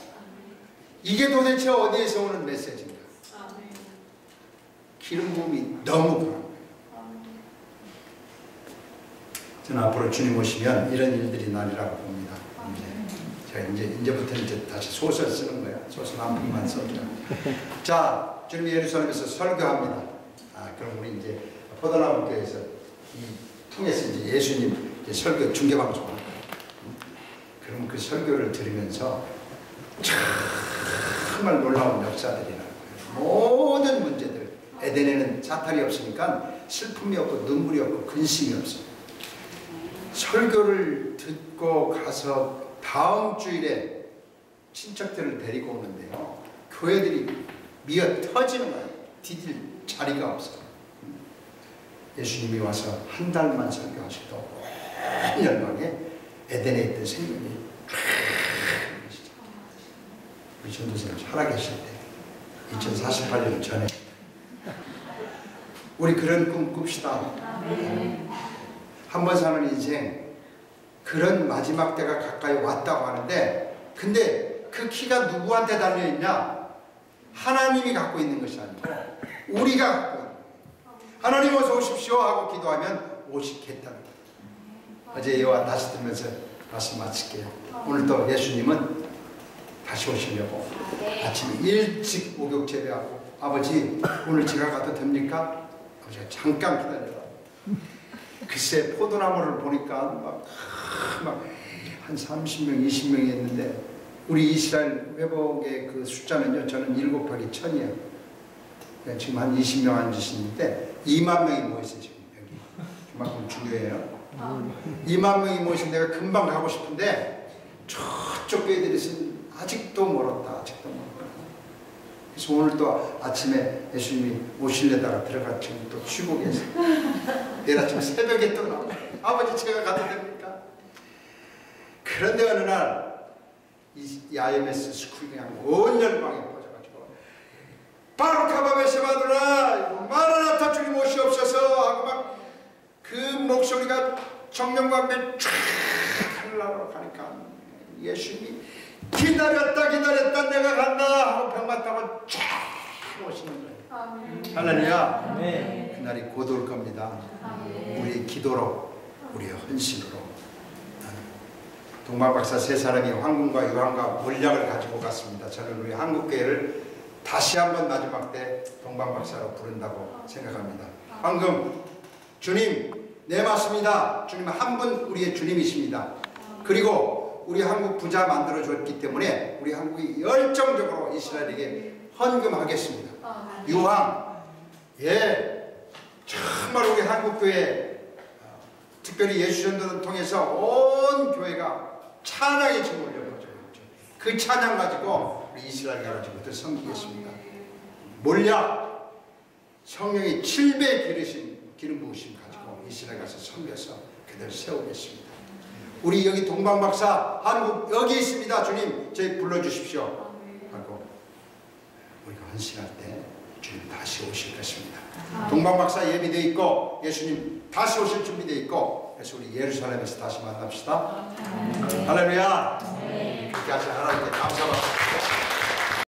이게 도대체 어디에서 오는 메시지인가? 기름 부음이 너무 강합니다. 저는 앞으로 주님 오시면 이런 일들이 나리라고 봅니다. 제가 이제부터는 이제 다시 소설 쓰는 거예요. 소설 한 편만 써줘요. 자, 주님이 예루살렘에서 설교합니다. 그럼 우리 이제 포도나무 교회에서 이 통해서 이제 예수님 이제 설교 중계 방송을 할 거예요. 그럼 그 설교를 들으면서 정말 놀라운 역사들이 나올 거예요. 모든 문제들. 에덴에는 사탄이 없으니까 슬픔이 없고 눈물이 없고 근심이 없어요. 설교를 듣고 가서 다음 주일에 친척들을 데리고 오는데요. 교회들이 미어 터지는 거예요. 디딜 자리가 없어요. 예수님이 와서 한 달만 설교하셔도 온 열방에 에덴에 있던 생명이 우리 전도사님 살아계실 때 2048년 전에 우리 그런 꿈 꿉시다. 한 번 사는 인생 그런 마지막 때가 가까이 왔다고 하는데 근데 그 키가 누구한테 달려있냐? 하나님이 갖고 있는 것이 아니고 우리가 갖고 있는 거예요. 하나님 어서 오십시오 하고 기도하면 오시겠다는 거예요. 어제 이와 다시 들으면서 말씀 마칠게요. 오늘 또 예수님은 다시 오시려고 아침 일찍 목욕 제배하고 아버지 오늘 제가 가도 됩니까? 아버지가 잠깐 기다려라. 글쎄 포도나무를 보니까 막 한 30명, 20명이 했는데 우리 이스라엘 회복의 그 숫자는요, 저는 7 곱하기 1000이에요. 지금 한 20명 앉으시는데 2만 명이 모였어요. 지금 여기 그만큼 중요해요. 2만 명이 모이신 데가 금방 가고 싶은데 저쪽 교회들이 아직도 멀었다. 아직도 멀었다. 그래서 오늘 또 아침에 예수님이 오실래다가 들어가 지금 또 쉬고 계세요. 내일 아침 새벽에 또 나와. 아버지 제가 가도 됩니까? 그런데 어느 날 이 IMS 스쿨이 그냥 온 열방에 퍼져가지고 바루카바 베세바누라 마라나타 주님 오시옵소서 하고 막 그 목소리가 정령광에 쫙 하늘나라로 가니까 예수님이 기다렸다 내가 간다 하고 병만 타고 쫙 오시는 거예요. 할렐루야. 그날이 곧 올 겁니다. 우리의 기도로, 우리의 헌신으로. 동방박사 세 사람이 황금과 유황과 몰약을 가지고 갔습니다. 저는 우리 한국교회를 다시 한번 마지막 때 동방박사로 부른다고 생각합니다. 황금, 주님 네 맞습니다. 주님은 한 분 우리의 주님이십니다. 그리고 우리 한국 부자 만들어줬기 때문에 우리 한국이 열정적으로 이스라엘에게 헌금하겠습니다. 유황, 정말 우리 한국교회 특별히 예수전도를 통해서 온 교회가 찬양의 춤을 올려보죠. 그 찬양 가지고 우리 이스라엘 가지고 더 섬기겠습니다. 몰약, 성령의 7배 기름 부으심 가지고 이스라엘 가서 섬겨서 그들 세우겠습니다. 우리 여기 동방박사 한국 여기 있습니다. 주님 저희 불러주십시오 하고 우리가 헌신할 때 주님 다시 오실 것입니다. 동방박사 예비되어 있고 예수님 다시 오실 준비되어 있고 그래서 우리 예루살렘에서 다시 만납시다. 할렐루야. 그렇게 하셔서 하나님께 감사합니다.